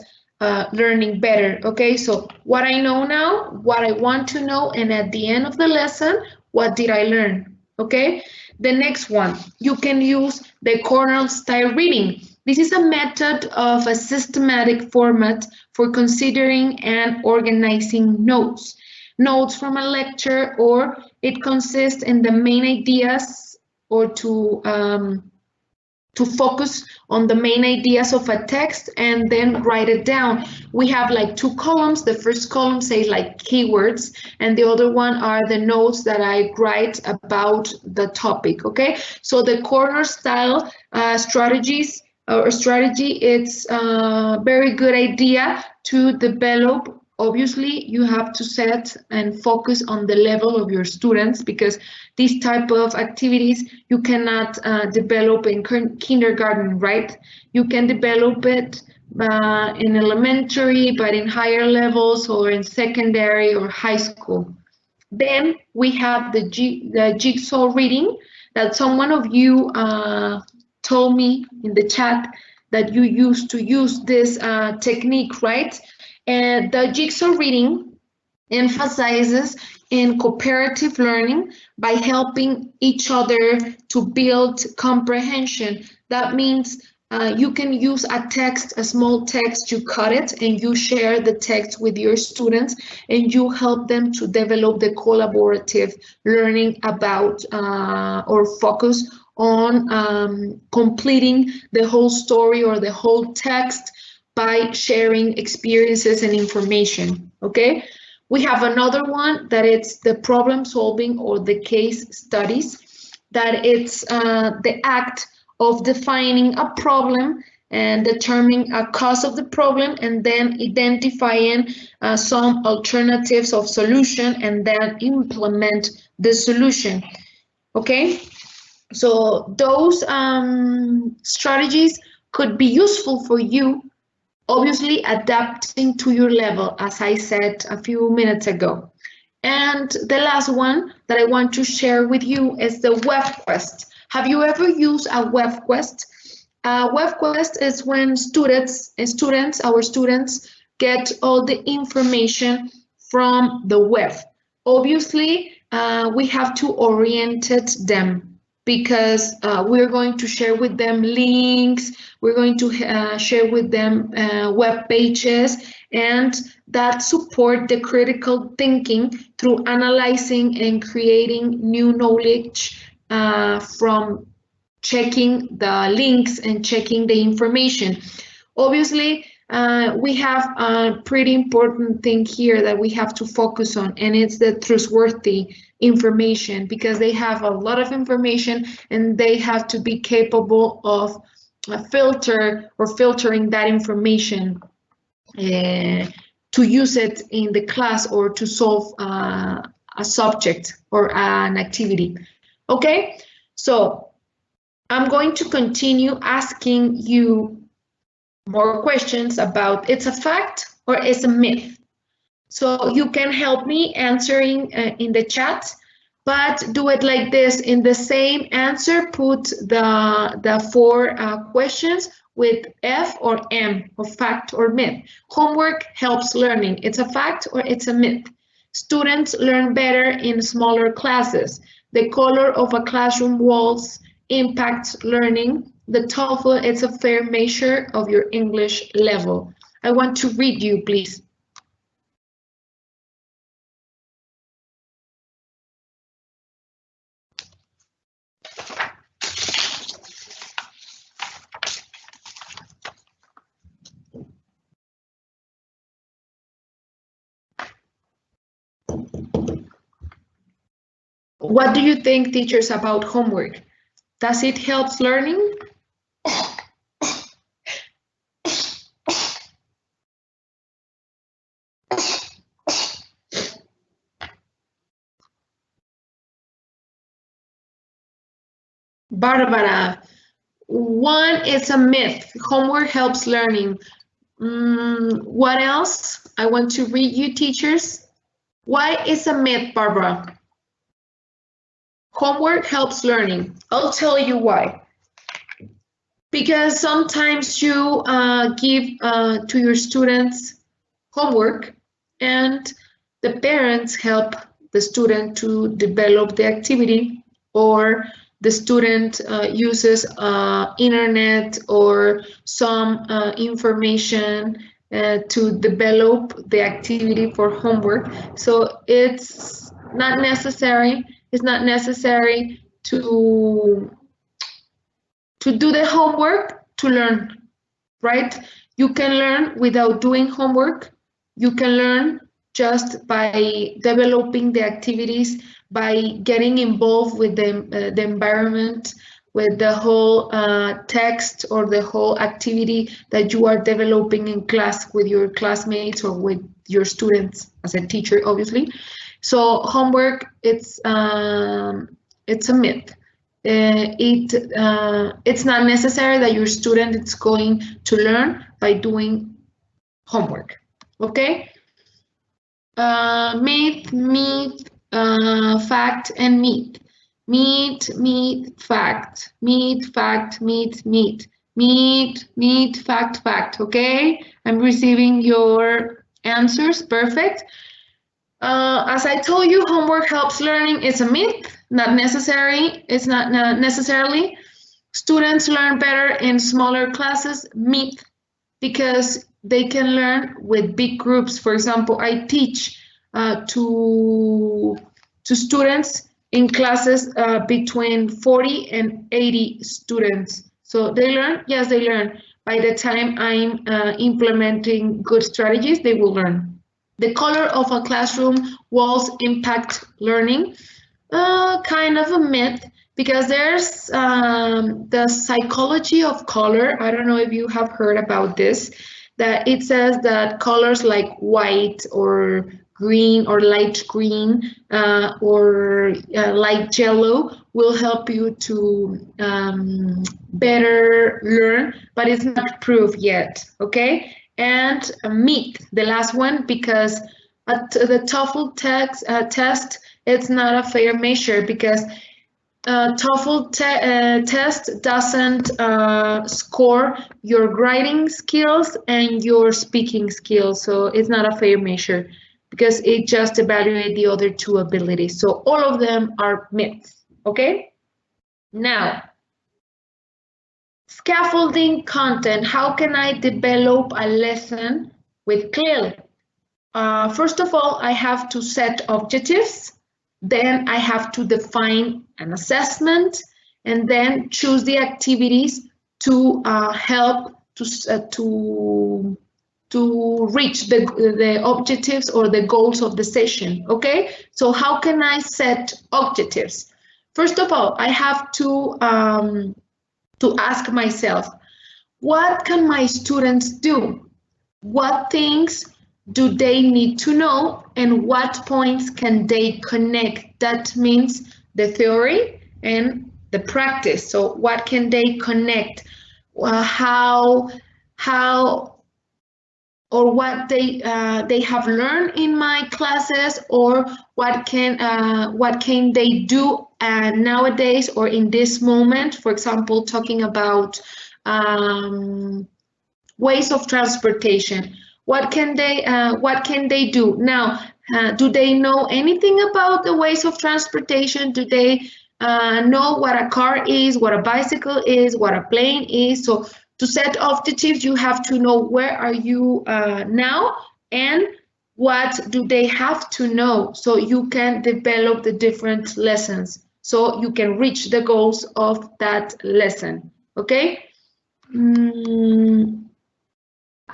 learning better. Okay, so what I know now, what I want to know, and at the end of the lesson, what did I learn? Okay, the next one, you can use the corner style reading. This is a method of a systematic format for considering and organizing notes. Notes from a lecture, or it consists in the main ideas or to focus on the main ideas of a text and then write it down. We have like two columns. The first column says like keywords, and the other one are the notes that I write about the topic. Okay, so the corner style strategy, it's a very good idea to develop. Obviously, you have to set and focus on the level of your students, because these type of activities you cannot develop in kindergarten, right? You can develop it in elementary, but in higher levels or in secondary or high school. Then we have the jigsaw reading that someone of you told me in the chat that you used to use this technique, right? And the jigsaw reading emphasizes in cooperative learning by helping each other to build comprehension. That means you can use a text, a small text, you cut it and you share the text with your students, and you help them to develop the collaborative learning about or focus on completing the whole story or the whole text by sharing experiences and information. Okay, we have another one that it's the problem solving or the case studies, that it's the act of defining a problem and determining a cause of the problem, and then identifying some alternatives of solution and then implement the solution. Okay, so those strategies could be useful for you, obviously adapting to your level, as I said a few minutes ago. And the last one that I want to share with you is the WebQuest. Have you ever used a WebQuest? WebQuest is when our students get all the information from the web. Obviously, we have to orient them, because we're going to share with them links, we're going to share with them web pages, and that support the critical thinking through analyzing and creating new knowledge from checking the links and checking the information. Obviously, we have a pretty important thing here that we have to focus on, and it's the trustworthy information, because they have a lot of information and they have to be capable of filtering that information to use it in the class or to solve a subject or an activity. Okay, so I'm going to continue asking you more questions about it's a fact or it's a myth. So you can help me answering in the chat, but do it like this. In the same answer, put the four questions with F or M, or fact or myth. Homework helps learning. It's a fact or it's a myth. Students learn better in smaller classes. The color of a classroom walls impacts learning. The TOEFL, it's a fair measure of your English level. I want to read you, please. What do you think, teachers, about homework? Does it help learning? Barbara, one is a myth. Homework helps learning. What else? I want to read you, teachers. Why is a myth, Barbara? Homework helps learning. I'll tell you why. Because sometimes you give to your students homework and the parents help the student to develop the activity, or the student uses internet or some information to develop the activity for homework. So it's not necessary. It's not necessary to do the homework to learn, right? You can learn without doing homework. You can learn just by developing the activities, by getting involved with the environment, with the whole text or the whole activity that you are developing in class with your classmates or with your students as a teacher, obviously. So homework, it's a myth. It's not necessary that your student is going to learn by doing homework. Okay. Myth, fact, and myth. Myth, fact. Myth, fact, myth, myth. Myth, fact. Okay. I'm receiving your answers. Perfect. As I told you, homework helps learning. It's a myth, not necessary. It's not necessarily. Students learn better in smaller classes. Myth, because they can learn with big groups. For example, I teach to students in classes between 40 and 80 students. So they learn? Yes, they learn. By the time I'm implementing good strategies, they will learn. The color of a classroom walls impact learning. Kind of a myth, because there's the psychology of color. I don't know if you have heard about this, that it says that colors like white or green or light green or light yellow will help you to better learn, but it's not proof yet, okay? And a myth, the last one, because the TOEFL test, it's not a fair measure, because TOEFL test doesn't score your writing skills and your speaking skills, so it's not a fair measure because it just evaluates the other two abilities. So all of them are myths, okay? Now, scaffolding content. How can I develop a lesson with Clil? First of all, I have to set objectives. Then I have to define an assessment, and then choose the activities to help to to reach the objectives or the goals of the session, okay? So how can I set objectives? First of all, I have to ask myself, what can my students do? What things do they need to know, and what points can they connect? That means the theory and the practice. So what can they connect? How or what they have learned in my classes, or what can they do nowadays or in this moment? For example, talking about ways of transportation. What can they do now? Do they know anything about the ways of transportation? Do they know what a car is, what a bicycle is, what a plane is? So to set objectives, you have to know where are you now and what do they have to know, so you can develop the different lessons, so you can reach the goals of that lesson, okay?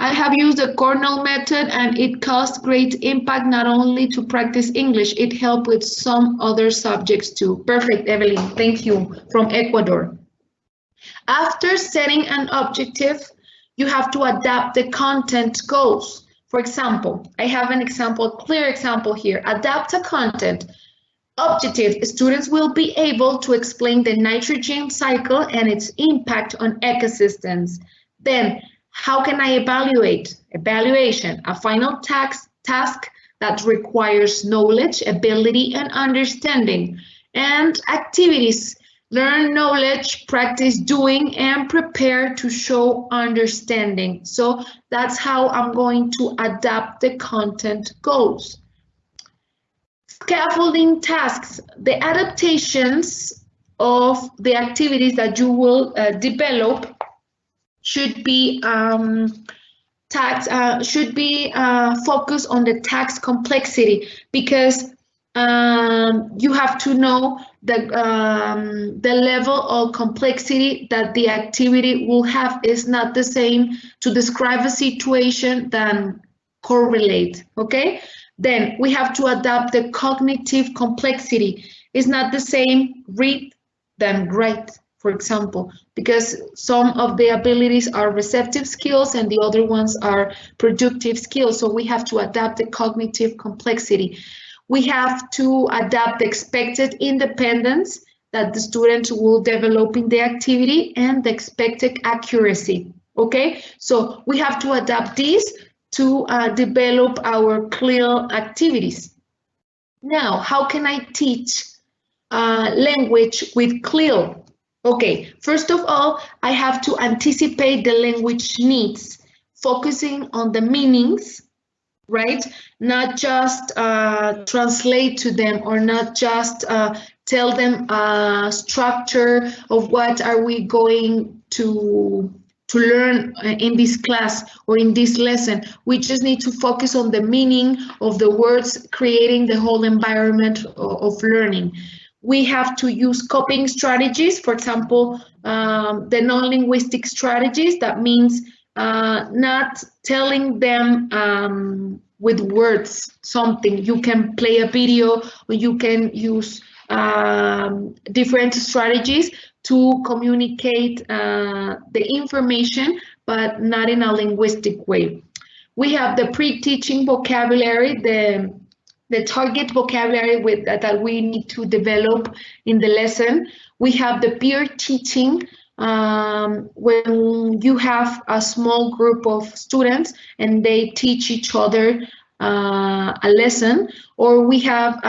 I have used the Cornell method and it caused great impact not only to practice English, it helped with some other subjects too. Perfect, Evelyn, thank you, from Ecuador. After setting an objective, you have to adapt the content goals. For example, I have an example, clear example here. Adapt a content. Objective, students will be able to explain the nitrogen cycle and its impact on ecosystems. Then, how can I evaluate? Evaluation, a final task that requires knowledge, ability, and understanding. And activities, learn knowledge, practice doing, and prepare to show understanding. So that's how I'm going to adapt the content goals. Scaffolding tasks, the adaptations of the activities that you will develop should be focused on the task complexity, because you have to know the level of complexity that the activity will have is not the same to describe a situation than correlate, okay? Then we have to adapt the cognitive complexity. It's not the same read than write, for example, because some of the abilities are receptive skills and the other ones are productive skills. So we have to adapt the cognitive complexity. We have to adapt the expected independence that the student will develop in the activity and the expected accuracy, okay? So we have to adapt these to develop our Clil activities. Now, how can I teach language with Clil? Okay, first of all, I have to anticipate the language needs, focusing on the meanings, right? Not just translate to them, or not just tell them a structure of what are we going to learn in this class or in this lesson. We just need to focus on the meaning of the words, creating the whole environment of learning. We have to use coping strategies, for example, the non-linguistic strategies. That means not telling them with words something. You can play a video, or you can use different strategies to communicate the information, but not in a linguistic way. We have the pre-teaching vocabulary, the target vocabulary that we need to develop in the lesson. We have the peer teaching, when you have a small group of students and they teach each other a lesson. Or we have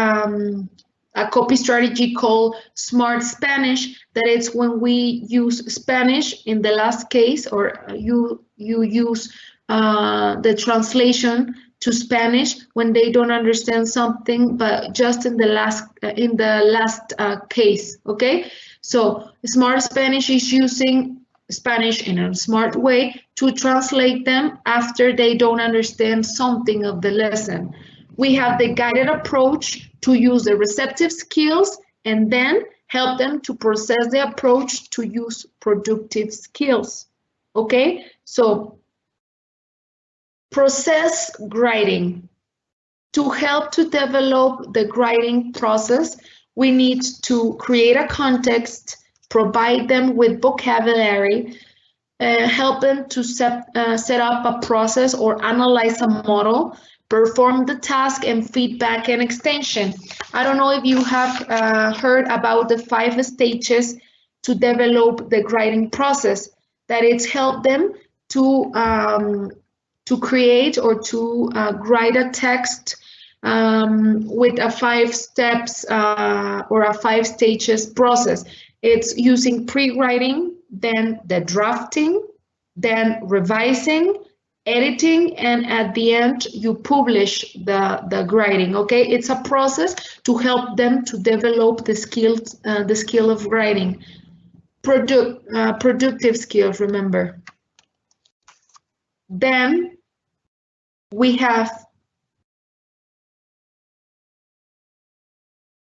a copy strategy called Smart Spanish, that is when we use Spanish in the last case, or you use the translation to Spanish when they don't understand something, but just in the last case, okay? So Smart Spanish is using Spanish in a smart way to translate them after they don't understand something of the lesson. We have the guided approach to use the receptive skills and then help them to process the approach to use productive skills, okay? So Process grading. To help to develop the grading process, we need to create a context, provide them with vocabulary, help them to set up a process or analyze a model, perform the task, and feedback and extension. I don't know if you have heard about the 5 stages to develop the grading process, that it's help them to create or to write a text with a 5 steps or a 5 stages process. It's using pre-writing, then the drafting, then revising, editing, and at the end you publish the grading. Okay, it's a process to help them to develop the skill of writing. Productive skills, remember. Then we have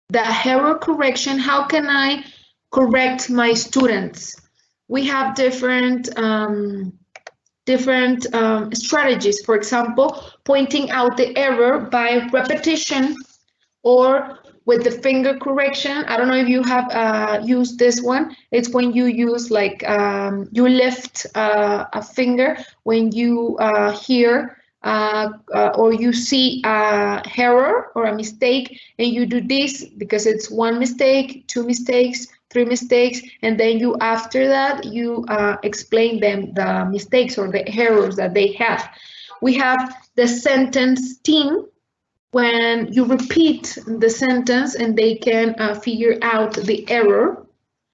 the error correction. How can I correct my students? We have different strategies. For example, pointing out the error by repetition or with the finger correction. I don't know if you have used this one. It's when you use like you lift a finger when you hear or you see a error or a mistake, and you do this because it's 1 mistake, 2 mistakes, 3 mistakes, and then you after that you explain them the mistakes or the errors that they have. We have the sentence team, when you repeat the sentence and they can figure out the error.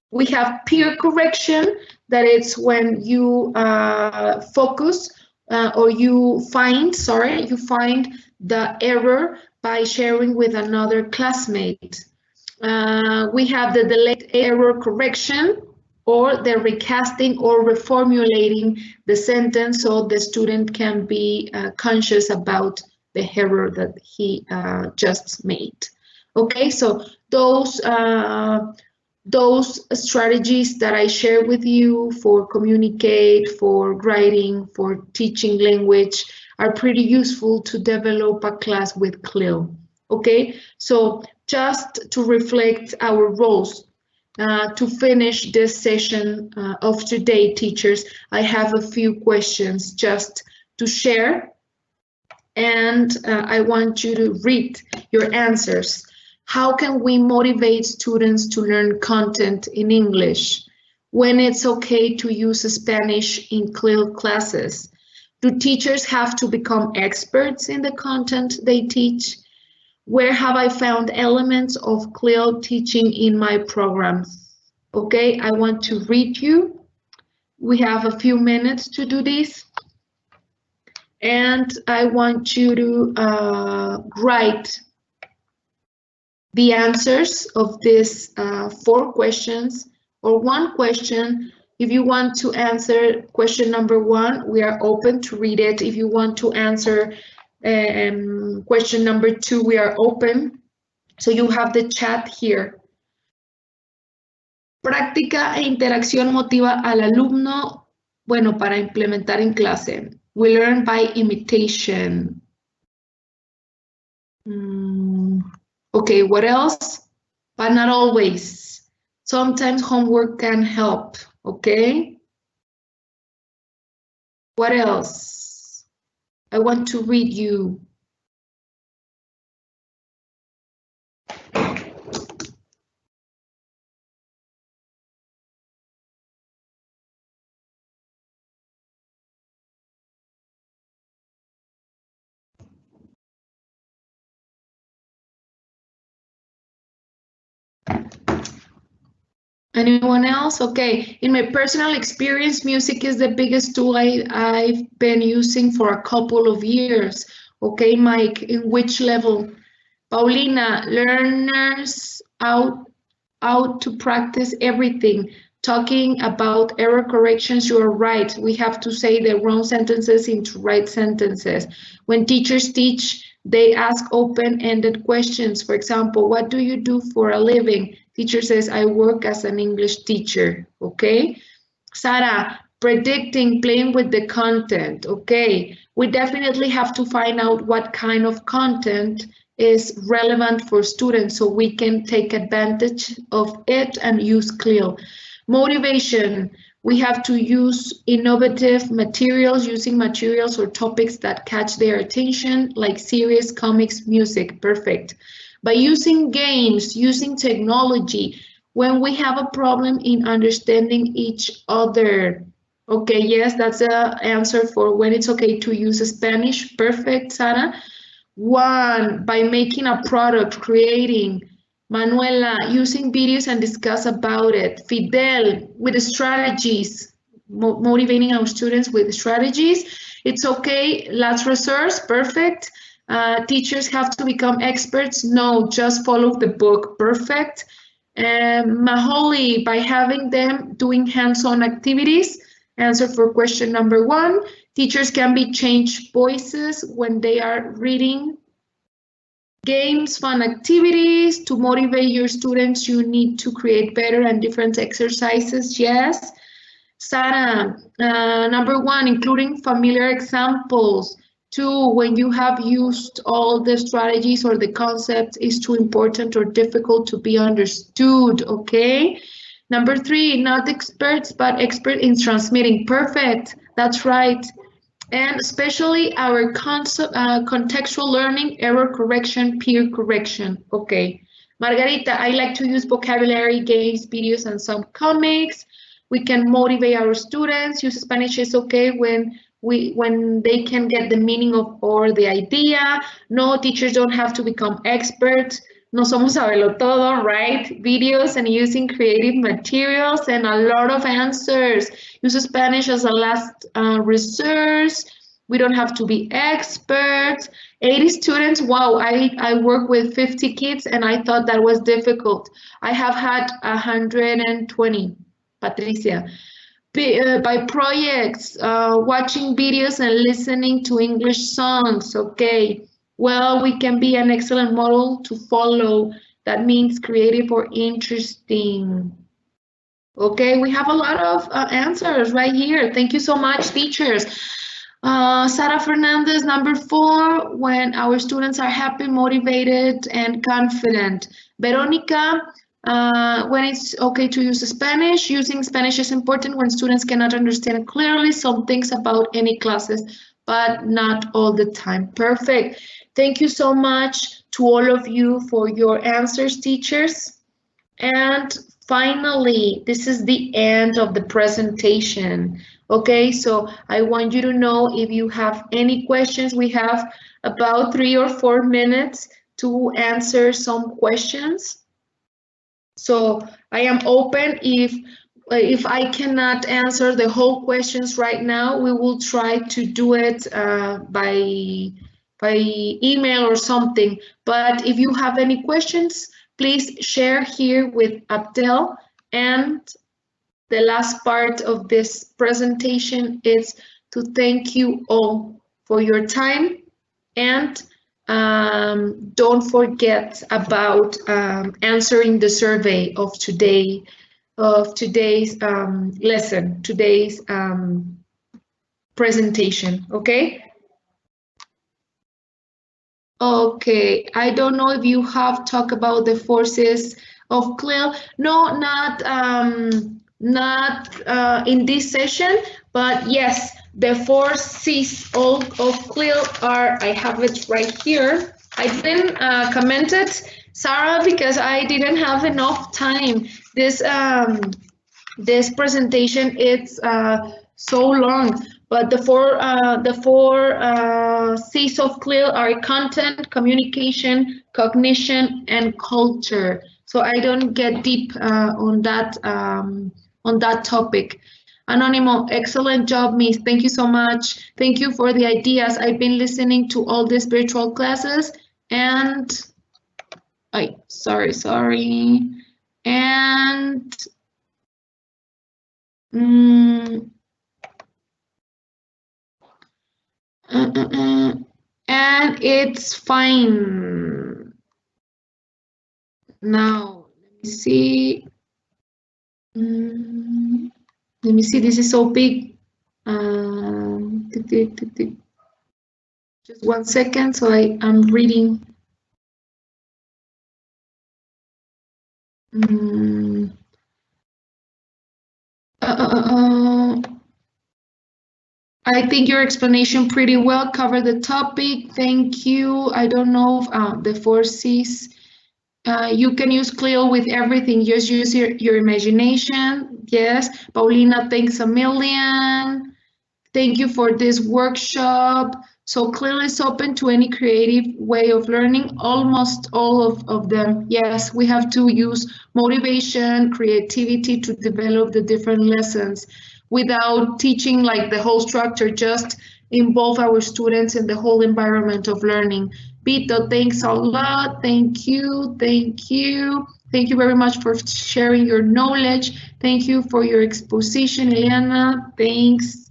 We have peer correction, that it's when you focus or you find the error by sharing with another classmate. We have the delayed error correction, or the recasting or reformulating the sentence so the student can be conscious about the error that he just made. Okay, so those strategies that I share with you for communicate, for writing, for teaching language are pretty useful to develop a class with Clil. Okay, so just to reflect our roles, to finish this session of today, teachers, I have a few questions just to share, and I want you to read your answers. How can we motivate students to learn content in English? When it's okay to use Spanish in Clil classes? Do teachers have to become experts in the content they teach? Where have I found elements of Clil teaching in my programs? Okay, I want to read you. We have a few minutes to do this. And I want you to write the answers of these 4 questions, or 1 question. If you want to answer question number 1, we are open to read it. If you want to answer question number 2, we are open. So you have the chat here. Práctica e interacción motiva al alumno, bueno, para implementar en clase. We learn by imitation. Okay, what else? But not always. Sometimes homework can help, okay? What else? I want to read you. Anyone else? Okay, in my personal experience, music is the biggest tool I've been using for a couple of years. Okay, Mike, in which level? Paulina, learners out to practice everything. Talking about error corrections, you are right. We have to say the wrong sentences into right sentences. When teachers teach, they ask open-ended questions. For example, what do you do for a living? Teacher says, I work as an English teacher, okay? Sara, predicting, playing with the content. Okay, we definitely have to find out what kind of content is relevant for students so we can take advantage of it and use Clil. Motivation, we have to use innovative materials, using materials or topics that catch their attention, like series, comics, music. Perfect. By using games, using technology, when we have a problem in understanding each other. Okay, yes, that's the answer for when it's okay to use Spanish. Perfect, Sara. One, by making a product, creating. Manuela, using videos and discuss about it. Fidel, with strategies, motivating our students with strategies. It's okay, last resource, perfect. Teachers have to become experts. No, just follow the book, perfect. Maholi, by having them doing hands-on activities. Answer for question number 1. Teachers can be changed voices when they are reading. Games, fun activities. To motivate your students, you need to create better and different exercises. Yes. Sarah, number 1, including familiar examples. 2, when you have used all the strategies or the concepts, is too important or difficult to be understood. Okay. Number 3, not experts, but expert in transmitting. Perfect. That's right. And especially our contextual learning, error correction, peer correction. Okay. Margarita, I like to use vocabulary, games, videos, and some comics. We can motivate our students. Use Spanish is okay when they can get the meaning of or the idea. No, teachers don't have to become experts. No somos sabelo todo, right? Videos and using creative materials and a lot of answers. Use Spanish as a last resource. We don't have to be experts. 80 students, wow, I work with 50 kids and I thought that was difficult. I have had 120, Patricia. By projects, watching videos and listening to English songs, okay. Well, we can be an excellent model to follow. That means creative or interesting. Okay, we have a lot of answers right here. Thank you so much, teachers. Sara Fernandez, number 4, when our students are happy, motivated, and confident. Veronica, when it's okay to use Spanish. Using Spanish is important when students cannot understand clearly some things about any classes, but not all the time. Perfect. Thank you so much to all of you for your answers, teachers. And finally, this is the end of the presentation. Okay, so I want you to know if you have any questions. We have about 3 or 4 minutes to answer some questions. So I am open. If I cannot answer the whole questions right now, we will try to do it by email or something. But if you have any questions, please share here with Abdel. And the last part of this presentation is to thank you all for your time, and don't forget about answering the survey of today's lesson, today's presentation. Okay. Okay, I don't know if you have talked about the forces of Clil. No, not in this session, but yes, the 4 C's of Clil are, I have it right here. I didn't comment it, Sarah, because I didn't have enough time. This presentation, it's so long. But the four C's of Clil are content, communication, cognition, and culture. So I don't get deep on that topic. Anonymous, excellent job, Miss. Thank you so much. Thank you for the ideas. I've been listening to all these virtual classes, and sorry. And and it's fine. Now, let me see. Let me see, this is so big. Just 1 second, so I'm reading. I think your explanation pretty well covered the topic. Thank you. I don't know if the 4Cs. You can use Clil with everything. Just use your imagination. Yes. Paulina, thanks a million. Thank you for this workshop. So Clil is open to any creative way of learning, almost all of them. Yes, we have to use motivation, creativity to develop the different lessons without teaching like the whole structure, just involve our students in the whole environment of learning. Vito, thanks a lot. Thank you. Thank you. Thank you very much for sharing your knowledge. Thank you for your exposition, Eliana. Thanks.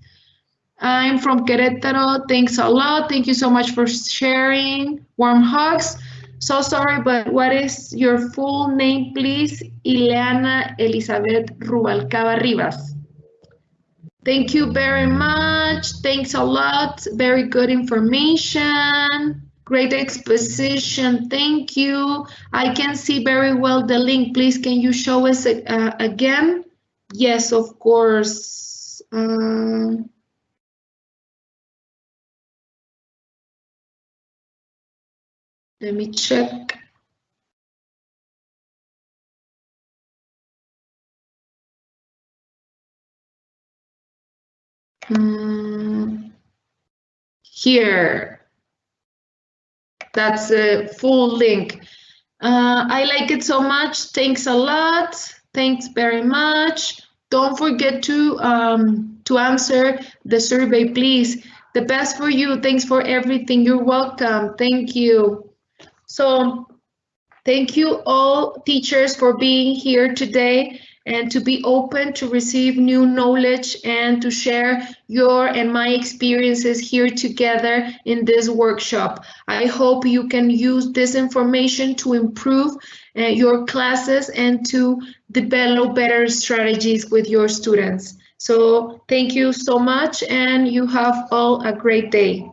I'm from Querétaro. Thanks a lot. Thank you so much for sharing. Warm hugs. So sorry, but what is your full name, please? Ileana Elizabeth Rubalcaba Rivas. Thank you very much. Thanks a lot. Very good information. Great exposition. Thank you. I can see very well the link. Please, can you show us again? Yes, of course. Let me check. Here. That's a full link. I like it so much. Thanks a lot. Thanks very much. Don't forget to answer the survey, please. The best for you. Thanks for everything. You're welcome. Thank you. So thank you all teachers for being here today and to be open to receive new knowledge and to share your and my experiences here together in this workshop. I hope you can use this information to improve your classes and to develop better strategies with your students. So thank you so much and you have all a great day.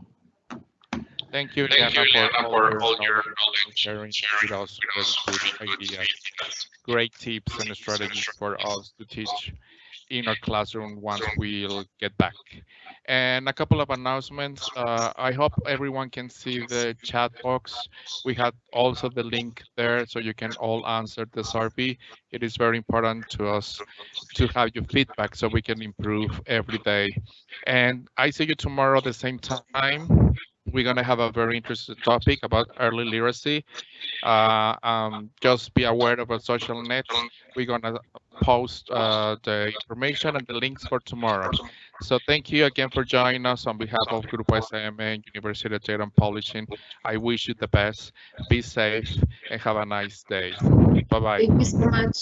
Thank you, Liana, for all your knowledge sharing with us. Very good ideas. Great tips and strategies for us to teach in our classroom once we'll get back. And a couple of announcements. I hope everyone can see the chat box. We had also the link there so you can all answer the survey. It is very important to us to have your feedback so we can improve every day. And I see you tomorrow at the same time. We're going to have a very interesting topic about early literacy. Just be aware of our social nets. We're going to post the information and the links for tomorrow. So thank you again for joining us on behalf of Grupo SM and University of Data and Publishing. I wish you the best. Be safe and have a nice day. Bye-bye. Thank you so much.